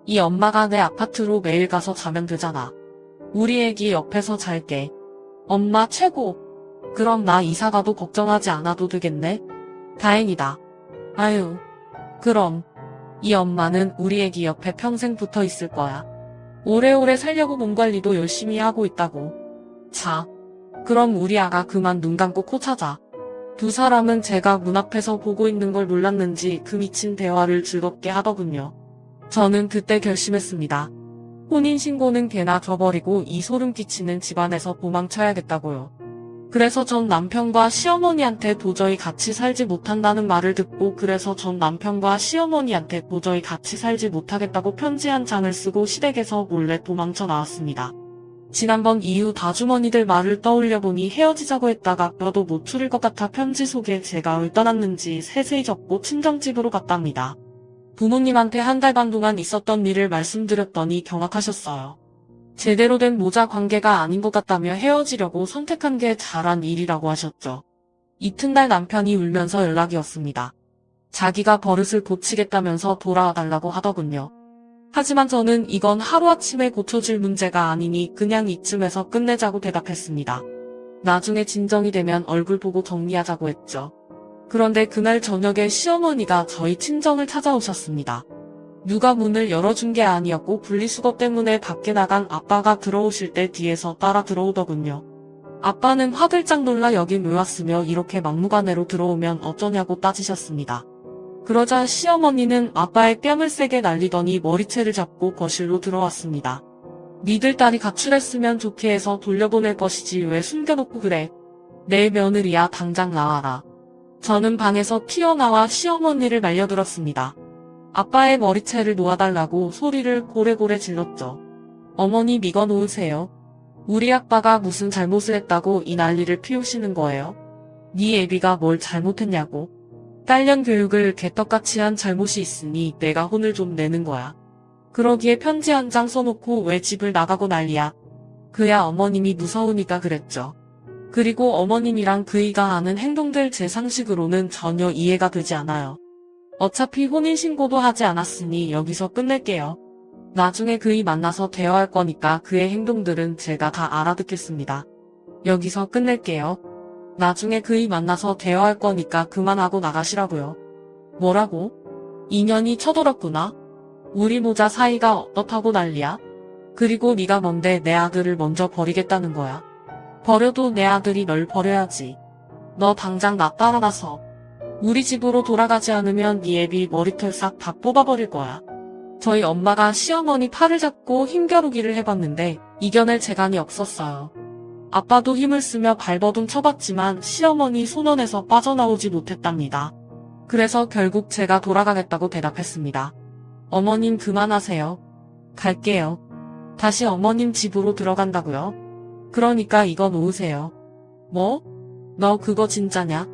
이 엄마가 내 아파트로 매일 가서 자면 되잖아. 우리 애기 옆에서 잘게. 엄마 최고. 그럼 나 이사가도 걱정하지 않아도 되겠네? 다행이다. 아유. 그럼. 이 엄마는 우리 애기 옆에 평생 붙어 있을 거야. 오래오래 살려고 몸 관리도 열심히 하고 있다고. 자. 그럼 우리 아가 그만 눈 감고 코 찾아. 두 사람은 제가 문 앞에서 보고 있는 걸 몰랐는지 그 미친 대화를 즐겁게 하더군요. 저는 그때 결심했습니다. 혼인신고는 개나 줘버리고 이 소름 끼치는 집안에서 도망쳐야겠다고요. 그래서 전 남편과 시어머니한테 도저히 같이 살지 못한다는 말을 듣고 도저히 같이 살지 못하겠다고 편지 한 장을 쓰고 시댁에서 몰래 도망쳐 나왔습니다. 지난번 이후 다주머니들 말을 떠올려보니 헤어지자고 했다가 뼈도 못 추릴 것 같아 편지 속에 제가 왜 떠났는지 세세히 적고 친정집으로 갔답니다. 부모님한테 한 달 반 동안 있었던 일을 말씀드렸더니 경악하셨어요. 제대로 된 모자 관계가 아닌 것 같다며 헤어지려고 선택한 게 잘한 일이라고 하셨죠. 이튿날 남편이 울면서 연락이 왔습니다. 자기가 버릇을 고치겠다면서 돌아와 달라고 하더군요. 하지만 저는 이건 하루아침에 고쳐질 문제가 아니니 그냥 이쯤에서 끝내자고 대답했습니다. 나중에 진정이 되면 얼굴 보고 정리하자고 했죠. 그런데 그날 저녁에 시어머니가 저희 친정을 찾아오셨습니다. 누가 문을 열어준 게 아니었고 분리수거 때문에 밖에 나간 아빠가 들어오실 때 뒤에서 따라 들어오더군요. 아빠는 화들짝 놀라 여긴 왜 왔으며 이렇게 막무가내로 들어오면 어쩌냐고 따지셨습니다. 그러자 시어머니는 아빠의 뺨을 세게 날리더니 머리채를 잡고 거실로 들어왔습니다. 니들 딸이 가출했으면 좋게 해서 돌려보낼 것이지 왜 숨겨놓고 그래. 내 며느리야 당장 나와라. 저는 방에서 튀어나와 시어머니를 말려들었습니다. 아빠의 머리채를 놓아달라고 소리를 고래고래 질렀죠. 어머니 미거 놓으세요. 우리 아빠가 무슨 잘못을 했다고 이 난리를 피우시는 거예요? 네 애비가 뭘 잘못했냐고. 딸년 교육을 개떡같이 한 잘못이 있으니 내가 혼을 좀 내는 거야. 그러기에 편지 한 장 써놓고 왜 집을 나가고 난리야. 그야 어머님이 무서우니까 그랬죠. 그리고 어머님이랑 그이가 하는 행동들 제 상식으로는 전혀 이해가 되지 않아요. 어차피 혼인신고도 하지 않았으니 여기서 끝낼게요. 나중에 그이 만나서 대화할 거니까 그의 행동들은 제가 다 알아듣겠습니다. 여기서 끝낼게요. 나중에 그이 만나서 대화할 거니까 그만하고 나가시라고요. 뭐라고? 인연이 쳐돌았구나. 우리 모자 사이가 어떻다고 난리야? 그리고 네가 뭔데 내 아들을 먼저 버리겠다는 거야. 버려도 내 아들이 널 버려야지. 너 당장 나 따라 나서. 우리 집으로 돌아가지 않으면 네 애비 머리털 싹 다 뽑아버릴 거야. 저희 엄마가 시어머니 팔을 잡고 힘겨루기를 해봤는데 이겨낼 재간이 없었어요. 아빠도 힘을 쓰며 발버둥 쳐봤지만 시어머니 손안에서 빠져나오지 못했답니다. 그래서 결국 제가 돌아가겠다고 대답했습니다. 어머님 그만하세요. 갈게요. 다시 어머님 집으로 들어간다고요? 그러니까 이거 놓으세요. 뭐? 너 그거 진짜냐?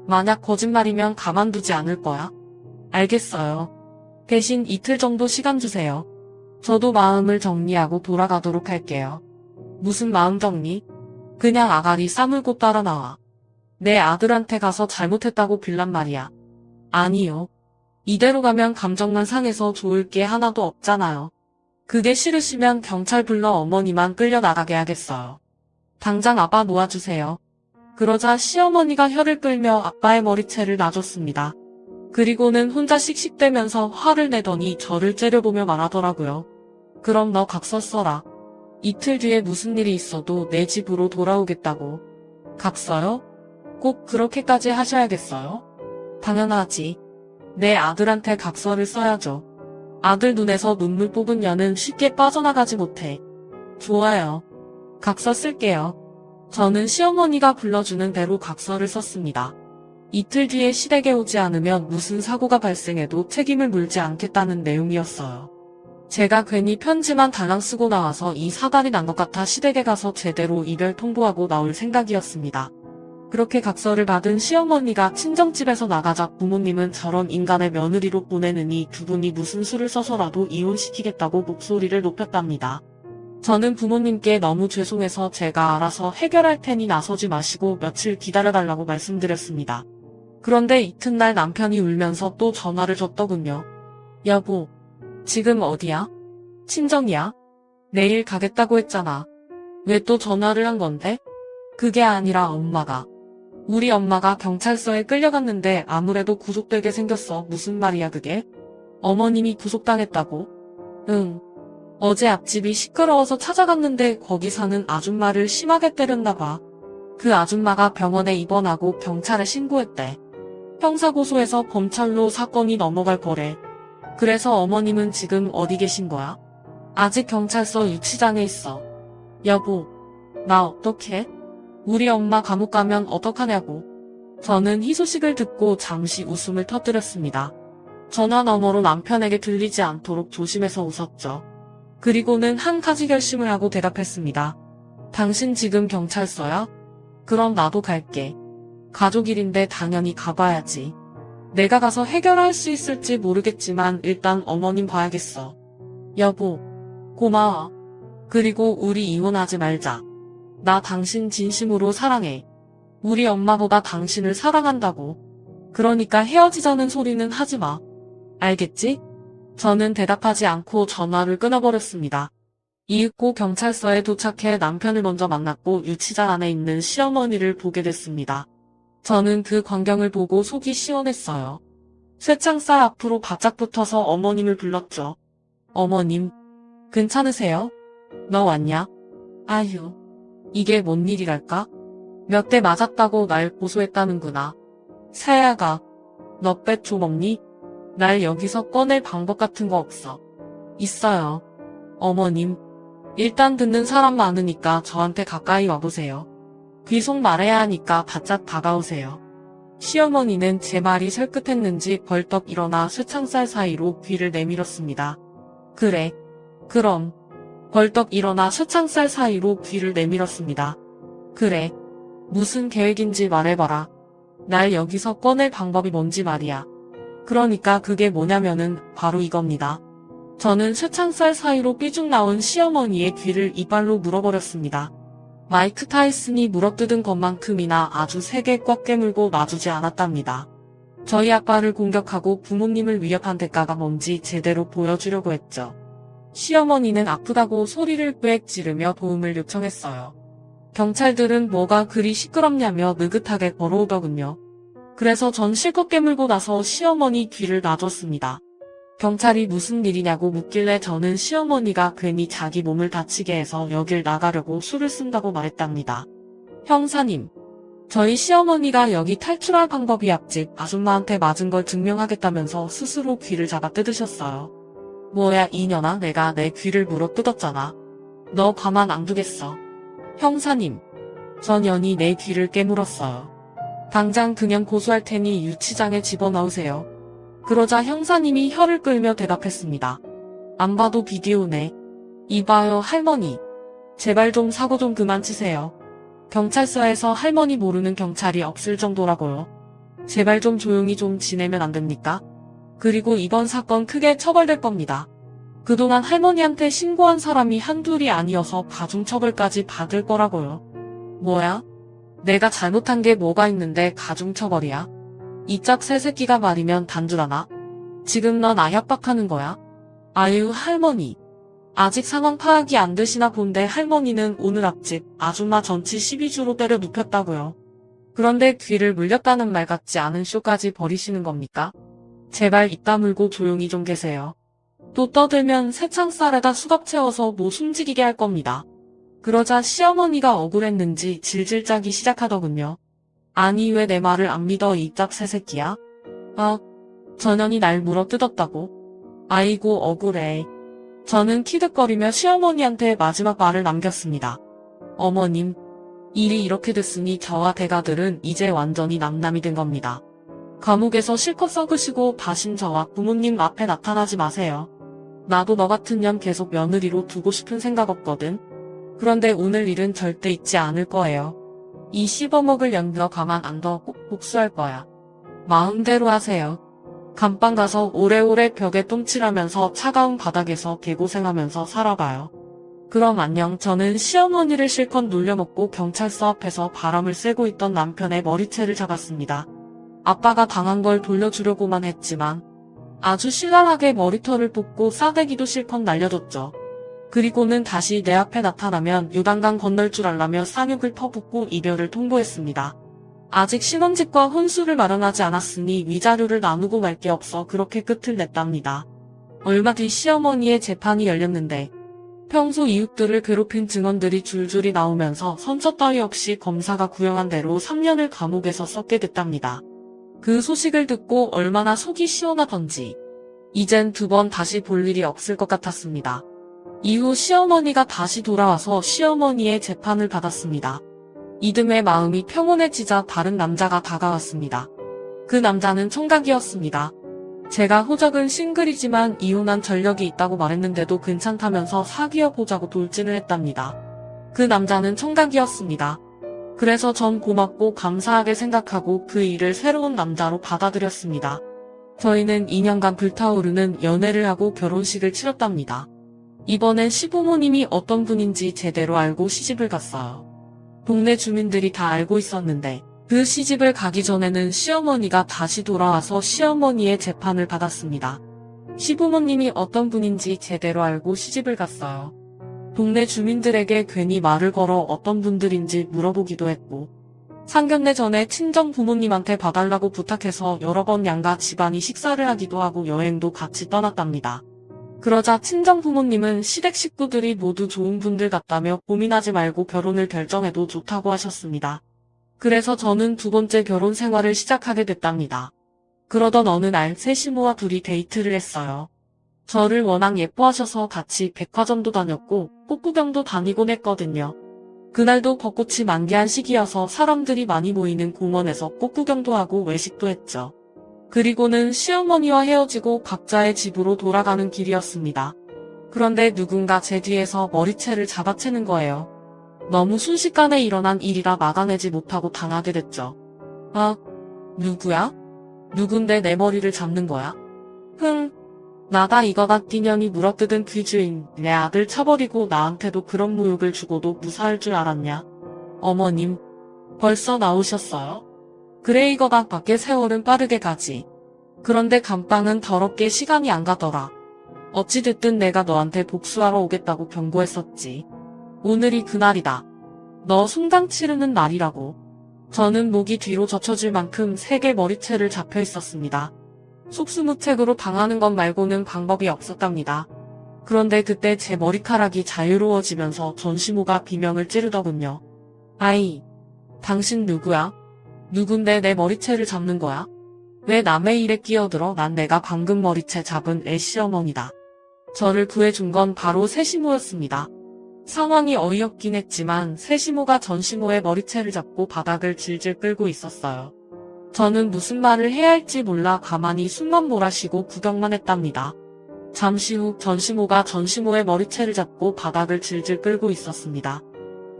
만약 거짓말이면 가만두지 않을 거야. 알겠어요. 대신 이틀 정도 시간 주세요. 저도 마음을 정리하고 돌아가도록 할게요. 무슨 마음 정리? 그냥 아가리 싸물고 따라 나와. 내 아들한테 가서 잘못했다고 빌란 말이야. 아니요. 이대로 가면 감정만 상해서 좋을 게 하나도 없잖아요. 그게 싫으시면 경찰 불러 어머니만 끌려나가게 하겠어요. 당장 아빠 놓아주세요. 그러자 시어머니가 혀를 끌며 아빠의 머리채를 놔줬습니다. 그리고는 혼자 씩씩대면서 화를 내더니 저를 째려보며 말하더라고요. 그럼 너 각서 써라. 이틀 뒤에 무슨 일이 있어도 내 집으로 돌아오겠다고. 각서요? 꼭 그렇게까지 하셔야겠어요? 당연하지. 내 아들한테 각서를 써야죠. 아들 눈에서 눈물 뽑은 년은 쉽게 빠져나가지 못해. 좋아요. 각서 쓸게요. 저는 시어머니가 불러주는 대로 각서를 썼습니다. 이틀 뒤에 시댁에 오지 않으면 무슨 사고가 발생해도 책임을 물지 않겠다는 내용이었어요. 제가 괜히 편지만 달랑 쓰고 나와서 이 사달이 난 것 같아 시댁에 가서 제대로 이별 통보하고 나올 생각이었습니다. 그렇게 각서를 받은 시어머니가 친정집에서 나가자 부모님은 저런 인간의 며느리로 보내느니 두 분이 무슨 수를 써서라도 이혼시키겠다고 목소리를 높였답니다. 저는 부모님께 너무 죄송해서 제가 알아서 해결할 테니 나서지 마시고 며칠 기다려달라고 말씀드렸습니다. 그런데 이튿날 남편이 울면서 또 전화를 줬더군요. 여보, 지금 어디야? 친정이야? 내일 가겠다고 했잖아. 왜 또 전화를 한 건데? 그게 아니라 우리 엄마가 경찰서에 끌려갔는데 아무래도 구속되게 생겼어. 무슨 말이야 그게? 어머님이 구속당했다고? 응. 어제 앞집이 시끄러워서 찾아갔는데 거기 사는 아줌마를 심하게 때렸나 봐. 그 아줌마가 병원에 입원하고 경찰에 신고했대. 형사고소해서 검찰로 사건이 넘어갈 거래. 그래서 어머님은 지금 어디 계신 거야? 아직 경찰서 유치장에 있어. 여보, 나 어떡해? 우리 엄마 감옥 가면 어떡하냐고. 저는 희소식을 듣고 잠시 웃음을 터뜨렸습니다. 전화 너머로 남편에게 들리지 않도록 조심해서 웃었죠. 그리고는 한 가지 결심을 하고 대답했습니다. 당신 지금 경찰서야? 그럼 나도 갈게. 가족 일인데 당연히 가봐야지. 내가 가서 해결할 수 있을지 모르겠지만 일단 어머님 봐야겠어. 여보, 고마워. 그리고 우리 이혼하지 말자. 나 당신 진심으로 사랑해. 우리 엄마보다 당신을 사랑한다고. 그러니까 헤어지자는 소리는 하지 마. 알겠지? 저는 대답하지 않고 전화를 끊어버렸습니다. 이윽고 경찰서에 도착해 남편을 먼저 만났고 유치장 안에 있는 시어머니를 보게 됐습니다. 저는 그 광경을 보고 속이 시원했어요. 쇠창살 앞으로 바짝 붙어서 어머님을 불렀죠. 어머님, 괜찮으세요? 너 왔냐? 아휴, 이게 뭔 일이랄까? 몇 대 맞았다고 날 고소했다는구나. 새야가, 너 뺏 좀 없니? 날 여기서 꺼낼 방법 같은 거 없어. 있어요. 어머님, 일단 듣는 사람 많으니까 저한테 가까이 와보세요. 귀속 말해야 하니까 바짝 다가오세요. 시어머니는 제 말이 설끗했는지 벌떡 일어나 쇠창살 사이로 귀를 내밀었습니다. 그래. 그럼. 벌떡 일어나 쇠창살 사이로 귀를 내밀었습니다. 그래. 무슨 계획인지 말해봐라. 날 여기서 꺼낼 방법이 뭔지 말이야. 그러니까 그게 뭐냐면은 바로 이겁니다. 저는 쇠창살 사이로 삐죽 나온 시어머니의 귀를 이빨로 물어버렸습니다. 마이크 타이슨이 물어뜯은 것만큼이나 아주 세게 꽉 깨물고 놔주지 않았답니다. 저희 아빠를 공격하고 부모님을 위협한 대가가 뭔지 제대로 보여주려고 했죠. 시어머니는 아프다고 소리를 꽥 지르며 도움을 요청했어요. 경찰들은 뭐가 그리 시끄럽냐며 느긋하게 걸어오더군요. 그래서 전 실컷 깨물고 나서 시어머니 귀를 놔줬습니다. 경찰이 무슨 일이냐고 묻길래 저는 시어머니가 괜히 자기 몸을 다치게 해서 여길 나가려고 수를 쓴다고 말했답니다. 형사님, 저희 시어머니가 여기 탈출할 방법이 앞집 아줌마한테 맞은 걸 증명하겠다면서 스스로 귀를 잡아 뜯으셨어요. 뭐야 이년아, 내가 내 귀를 물어 뜯었잖아. 너 가만 안 두겠어. 형사님, 전 연이 내 귀를 깨물었어요. 당장 그냥 고소할 테니 유치장에 집어넣으세요. 그러자 형사님이 혀를 끌며 대답했습니다. 안 봐도 비디오네. 이봐요 할머니. 제발 좀 사고 좀 그만 치세요. 경찰서에서 할머니 모르는 경찰이 없을 정도라고요. 제발 좀 조용히 좀 지내면 안 됩니까? 그리고 이번 사건 크게 처벌될 겁니다. 그동안 할머니한테 신고한 사람이 한둘이 아니어서 가중처벌까지 받을 거라고요. 뭐야? 내가 잘못한 게 뭐가 있는데 가중처벌이야? 이 짝 새새끼가 말이면 단주라나? 지금 너 나 협박하는 거야? 아유 할머니. 아직 상황 파악이 안 되시나 본데 할머니는 오늘 앞집 아줌마 전치 12주로 때려 눕혔다고요. 그런데 귀를 물렸다는 말 같지 않은 쇼까지 벌이시는 겁니까? 제발 입 다물고 조용히 좀 계세요. 또 떠들면 새창살에다 수갑 채워서 뭐 숨지기게 할 겁니다. 그러자 시어머니가 억울했는지 질질 짜기 시작하더군요. 아니 왜 내 말을 안 믿어 이 짝 새새끼야? 전현이 날 물어뜯었다고? 아이고 억울해. 저는 키득거리며 시어머니한테 마지막 말을 남겼습니다. 어머님, 일이 이렇게 됐으니 저와 대가들은 이제 완전히 남남이 된 겁니다. 감옥에서 실컷 썩으시고 다신 저와 부모님 앞에 나타나지 마세요. 나도 너 같은 년 계속 며느리로 두고 싶은 생각 없거든. 그런데 오늘 일은 절대 잊지 않을 거예요. 이 씹어먹을 년 너 가만 안 둬 꼭 복수할 거야. 마음대로 하세요. 감방 가서 오래오래 벽에 똥칠하면서 차가운 바닥에서 개고생하면서 살아봐요. 그럼 안녕. 저는 시어머니를 실컷 놀려먹고 경찰서 앞에서 바람을 쐬고 있던 남편의 머리채를 잡았습니다. 아빠가 당한 걸 돌려주려고만 했지만 아주 신랄하게 머리털을 뽑고 싸대기도 실컷 날려줬죠. 그리고는 다시 내 앞에 나타나면 요단강 건널 줄 알라며 쌍욕을 퍼붓고 이별을 통보했습니다. 아직 신혼집과 혼수를 마련하지 않았으니 위자료를 나누고 말 게 없어 그렇게 끝을 냈답니다. 얼마 뒤 시어머니의 재판이 열렸는데 평소 이웃들을 괴롭힌 증언들이 줄줄이 나오면서 선처 따위 없이 검사가 구형한 대로 3년을 감옥에서 썩게 됐답니다. 그 소식을 듣고 얼마나 속이 시원하던지 이젠 두 번 다시 볼 일이 없을 것 같았습니다. 이후 시어머니가 다시 돌아와서 시어머니의 재판을 받았습니다. 이듬해 마음이 평온해지자 다른 남자가 다가왔습니다. 그 남자는 총각이었습니다. 제가 호적은 싱글이지만 이혼한 전력이 있다고 말했는데도 괜찮다면서 사귀어보자고 돌진을 했답니다. 그 남자는 총각이었습니다. 그래서 전 고맙고 감사하게 생각하고 그 일을 새로운 남자로 받아들였습니다. 저희는 2년간 불타오르는 연애를 하고 결혼식을 치렀답니다. 이번엔 시부모님이 어떤 분인지 제대로 알고 시집을 갔어요. 동네 주민들이 다 알고 있었는데 그 시집을 가기 전에는 시어머니가 다시 돌아와서 시어머니의 재판을 받았습니다. 시부모님이 어떤 분인지 제대로 알고 시집을 갔어요. 동네 주민들에게 괜히 말을 걸어 어떤 분들인지 물어보기도 했고 상견례 전에 친정 부모님한테 봐달라고 부탁해서 여러 번 양가 집안이 식사를 하기도 하고 여행도 같이 떠났답니다. 그러자 친정 부모님은 시댁 식구들이 모두 좋은 분들 같다며 고민하지 말고 결혼을 결정해도 좋다고 하셨습니다. 그래서 저는 두 번째 결혼 생활을 시작하게 됐답니다. 그러던 어느 날 새 시모와 둘이 데이트를 했어요. 저를 워낙 예뻐하셔서 같이 백화점도 다녔고 꽃구경도 다니곤 했거든요. 그날도 벚꽃이 만개한 시기여서 사람들이 많이 모이는 공원에서 꽃구경도 하고 외식도 했죠. 그리고는 시어머니와 헤어지고 각자의 집으로 돌아가는 길이었습니다. 그런데 누군가 제 뒤에서 머리채를 잡아채는 거예요. 너무 순식간에 일어난 일이라 막아내지 못하고 당하게 됐죠. 아, 누구야? 누군데 내 머리를 잡는 거야? 나다 이거다 띠년이 물어뜯은 그 주인, 내 아들 차버리고 나한테도 그런 모욕을 주고도 무사할 줄 알았냐? 어머님, 벌써 나오셨어요? 그래 이거다 밖에 세월은 빠르게 가지. 그런데 감방은 더럽게 시간이 안 가더라. 어찌됐든 내가 너한테 복수하러 오겠다고 경고했었지. 오늘이 그날이다. 너 숭당 치르는 날이라고. 저는 목이 뒤로 젖혀질 만큼 3개 머리채를 잡혀 있었습니다. 속수무책으로 당하는 것 말고는 방법이 없었답니다. 그런데 그때 제 머리카락이 자유로워지면서 전시모가 비명을 찌르더군요. 아이, 당신 누구야? 누군데 내 머리채를 잡는 거야? 왜 남의 일에 끼어들어? 난 내가 방금 머리채 잡은 애 시어머니다. 저를 구해준 건 바로 새시모였습니다. 상황이 어이없긴 했지만 새시모가 전시모의 머리채를 잡고 바닥을 질질 끌고 있었어요. 저는 무슨 말을 해야 할지 몰라 가만히 숨만 몰아쉬고 구경만 했답니다. 잠시 후 전시모가 전시모의 머리채를 잡고 바닥을 질질 끌고 있었습니다.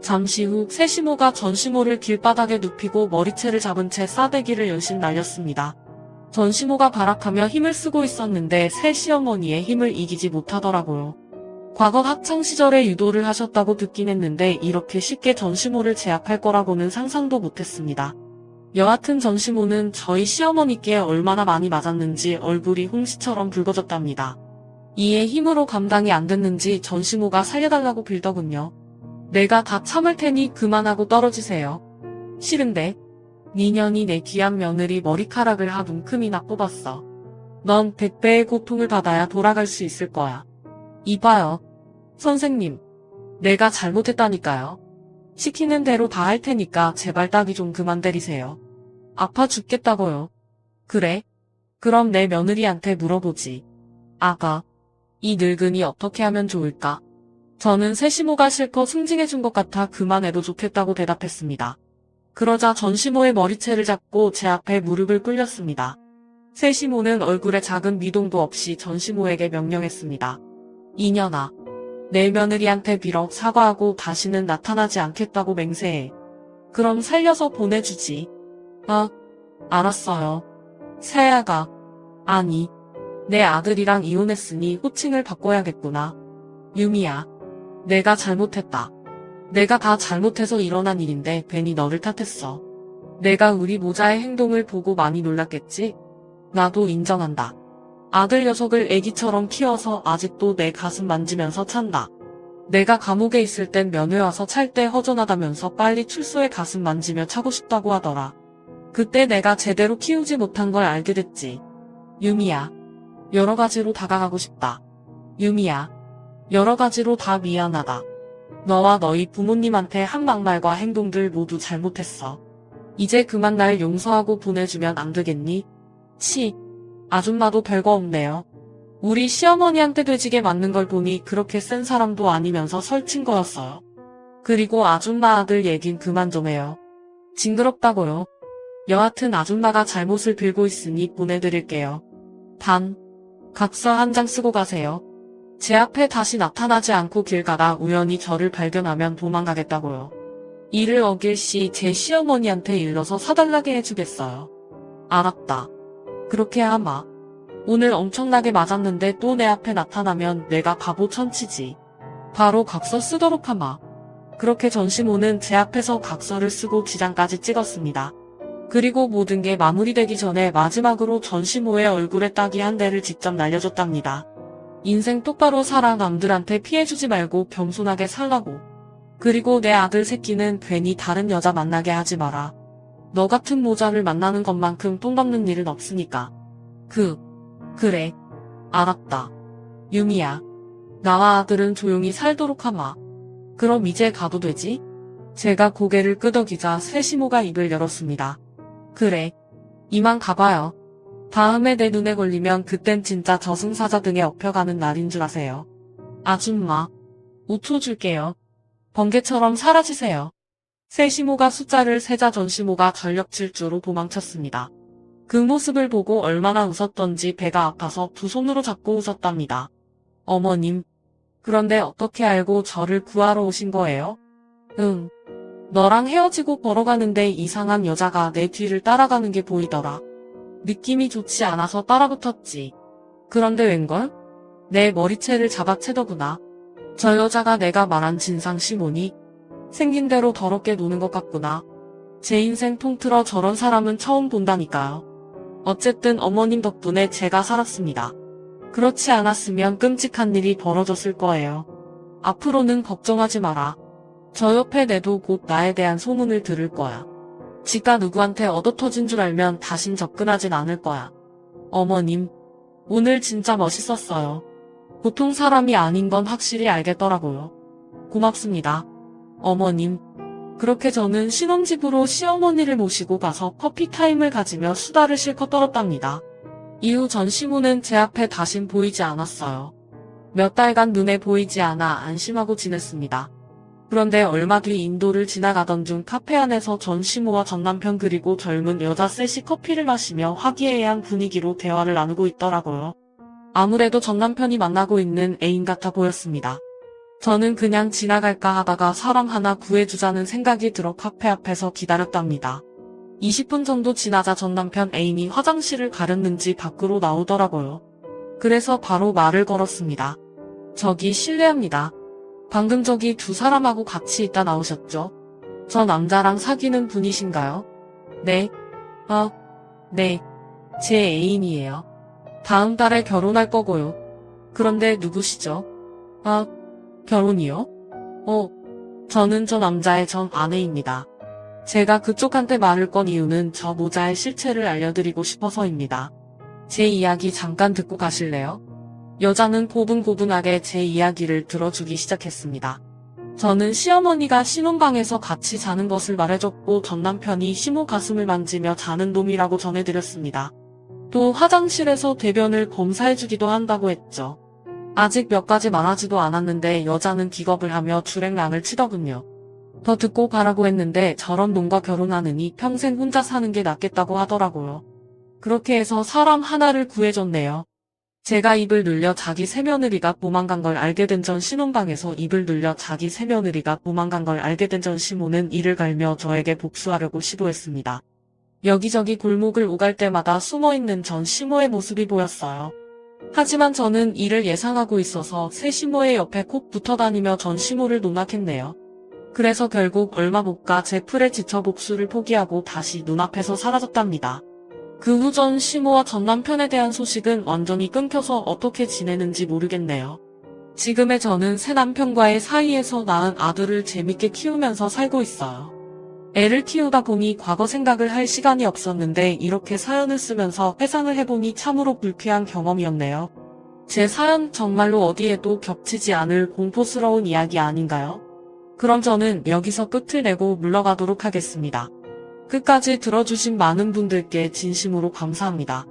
잠시 후 새시모가 전시모를 길바닥에 눕히고 머리채를 잡은 채 싸대기를 연신 날렸습니다. 전시모가 발악하며 힘을 쓰고 있었는데 새시어머니의 힘을 이기지 못하더라고요. 과거 학창시절에 유도를 하셨다고 듣긴 했는데 이렇게 쉽게 전시모를 제압할 거라고는 상상도 못했습니다. 여하튼 전시모는 저희 시어머니께 얼마나 많이 맞았는지 얼굴이 홍시처럼 붉어졌답니다. 이에 힘으로 감당이 안 됐는지 전시모가 살려달라고 빌더군요. 내가 다 참을 테니 그만하고 떨어지세요. 싫은데. 니년이 내 귀한 며느리 머리카락을 한 움큼이나 뽑았어. 넌 100배의 고통을 받아야 돌아갈 수 있을 거야. 이봐요. 선생님. 내가 잘못했다니까요. 시키는 대로 다 할 테니까 제발 따귀 좀 그만 때리세요. 아파 죽겠다고요. 그래? 그럼 내 며느리한테 물어보지. 아가. 이 늙은이 어떻게 하면 좋을까? 저는 새시모가 실컷 승진해준 것 같아 그만해도 좋겠다고 대답했습니다. 그러자 전시모의 머리채를 잡고 제 앞에 무릎을 꿇렸습니다. 새시모는 얼굴에 작은 미동도 없이 전시모에게 명령했습니다. 이년아. 내 며느리한테 빌어 사과하고 다시는 나타나지 않겠다고 맹세해. 그럼 살려서 보내주지. 아, 알았어요. 새아가. 아니, 내 아들이랑 이혼했으니 호칭을 바꿔야겠구나. 유미야. 내가 잘못했다. 내가 다 잘못해서 일어난 일인데 괜히 너를 탓했어. 내가 우리 모자의 행동을 보고 많이 놀랐겠지? 나도 인정한다. 아들 녀석을 애기처럼 키워서 아직도 내 가슴 만지면서 찬다. 내가 감옥에 있을 땐 면회 와서 찰 때 허전하다면서 빨리 출소해 가슴 만지며 차고 싶다고 하더라. 그때 내가 제대로 키우지 못한 걸 알게 됐지. 유미야. 여러 가지로 다가가고 싶다. 유미야. 여러 가지로 다 미안하다. 너와 너희 부모님한테 한 막말과 행동들 모두 잘못했어. 이제 그만 날 용서하고 보내주면 안 되겠니? 아줌마도 별거 없네요. 우리 시어머니한테 돼지게 맞는 걸 보니 그렇게 센 사람도 아니면서 설친 거였어요. 그리고 아줌마 아들 얘긴 그만 좀 해요. 징그럽다고요. 여하튼 아줌마가 잘못을 빌고 있으니 보내드릴게요. 단, 각서 한 장 쓰고 가세요. 제 앞에 다시 나타나지 않고 길 가다 우연히 저를 발견하면 도망가겠다고요. 이를 어길 시 제 시어머니한테 일러서 사달라게 해주겠어요. 알았다. 그렇게 하마. 오늘 엄청나게 맞았는데 또 내 앞에 나타나면 내가 바보 천치지. 바로 각서 쓰도록 하마. 그렇게 전시모는 제 앞에서 각서를 쓰고 지장까지 찍었습니다. 그리고 모든 게 마무리되기 전에 마지막으로 전시모의 얼굴에 따기 한 대를 직접 날려줬답니다. 인생 똑바로 살아 남들한테 피해주지 말고 겸손하게 살라고. 그리고 내 아들 새끼는 괜히 다른 여자 만나게 하지 마라. 너 같은 모자를 만나는 것만큼 똥 밟는 일은 없으니까. 그래. 알았다. 유미야. 나와 아들은 조용히 살도록 하마. 그럼 이제 가도 되지? 제가 고개를 끄덕이자 세시모가 입을 열었습니다. 그래. 이만 가봐요. 다음에 내 눈에 걸리면 그땐 진짜 저승사자 등에 업혀가는 날인 줄 아세요. 아줌마. 5초 줄게요. 번개처럼 사라지세요. 세시모가 숫자를 세자 전시모가 전력 질주로 도망쳤습니다. 그 모습을 보고 얼마나 웃었던지 배가 아파서 두 손으로 잡고 웃었답니다. 어머님. 그런데 어떻게 알고 저를 구하러 오신 거예요? 너랑 헤어지고 걸어가는데 이상한 여자가 내 뒤를 따라가는 게 보이더라. 느낌이 좋지 않아서 따라붙었지. 그런데 웬걸? 내 머리채를 잡아채더구나. 저 여자가 내가 말한 진상 시모니? 생긴 대로 더럽게 노는 것 같구나. 제 인생 통틀어 저런 사람은 처음 본다니까요. 어쨌든 어머님 덕분에 제가 살았습니다. 그렇지 않았으면 끔찍한 일이 벌어졌을 거예요. 앞으로는 걱정하지 마라. 저 옆에 내도 곧 나에 대한 소문을 들을 거야. 지가 누구한테 얻어터진 줄 알면 다신 접근하진 않을 거야. 어머님, 오늘 진짜 멋있었어요. 보통 사람이 아닌 건 확실히 알겠더라고요. 고맙습니다. 어머님. 그렇게 저는 신혼집으로 시어머니를 모시고 가서 커피타임을 가지며 수다를 실컷 떨었답니다. 이후 전시모는 제 앞에 다신 보이지 않았어요. 몇 달간 눈에 보이지 않아 안심하고 지냈습니다. 그런데 얼마 뒤 인도를 지나가던 중 카페 안에서 전시모와 전남편 그리고 젊은 여자 셋이 커피를 마시며 화기애애한 분위기로 대화를 나누고 있더라고요. 아무래도 전남편이 만나고 있는 애인 같아 보였습니다. 저는 그냥 지나갈까 하다가 사람 하나 구해주자는 생각이 들어 카페 앞에서 기다렸답니다. 20분 정도 지나자 전남편 애인이 화장실을 가렸는지 밖으로 나오더라고요. 그래서 바로 말을 걸었습니다. 저기 실례합니다. 방금 저기 두 사람하고 같이 있다 나오셨죠? 저 남자랑 사귀는 분이신가요? 네. 네. 제 애인이에요. 다음 달에 결혼할 거고요. 그런데 누구시죠? 결혼이요? 저는 저 남자의 전 아내입니다. 제가 그쪽한테 말을 건 이유는 저 모자의 실체를 알려드리고 싶어서입니다. 제 이야기 잠깐 듣고 가실래요? 여자는 고분고분하게 제 이야기를 들어주기 시작했습니다. 저는 시어머니가 신혼방에서 같이 자는 것을 말해줬고 전 남편이 시모 가슴을 만지며 자는 놈이라고 전해드렸습니다. 또 화장실에서 대변을 검사해주기도 한다고 했죠. 아직 몇 가지 말하지도 않았는데 여자는 기겁을 하며 주랭랑을 치더군요. 더 듣고 가라고 했는데 저런 놈과 결혼하느니 평생 혼자 사는 게 낫겠다고 하더라고요. 그렇게 해서 사람 하나를 구해줬네요. 제가 입을 늘려 자기 새며느리가 도망간 걸 알게 된 전 신혼방에서 입을 늘려 자기 새며느리가 도망간 걸 알게 된 전 시모는 이를 갈며 저에게 복수하려고 시도했습니다. 여기저기 골목을 오갈 때마다 숨어있는 전 시모의 모습이 보였어요. 하지만 저는 이를 예상하고 있어서 새 시모의 옆에 콕 붙어다니며 전 시모를 농락했네요. 그래서 결국 얼마 못 가 제 풀에 지쳐 복수를 포기하고 다시 눈앞에서 사라졌답니다. 그 후 전 시모와 전 남편에 대한 소식은 완전히 끊겨서 어떻게 지내는지 모르겠네요. 지금의 저는 새 남편과의 사이에서 낳은 아들을 재밌게 키우면서 살고 있어요. 애를 키우다 보니 과거 생각을 할 시간이 없었는데 이렇게 사연을 쓰면서 회상을 해보니 참으로 불쾌한 경험이었네요. 제 사연 정말로 어디에도 겹치지 않을 공포스러운 이야기 아닌가요? 그럼 저는 여기서 끝을 내고 물러가도록 하겠습니다. 끝까지 들어주신 많은 분들께 진심으로 감사합니다.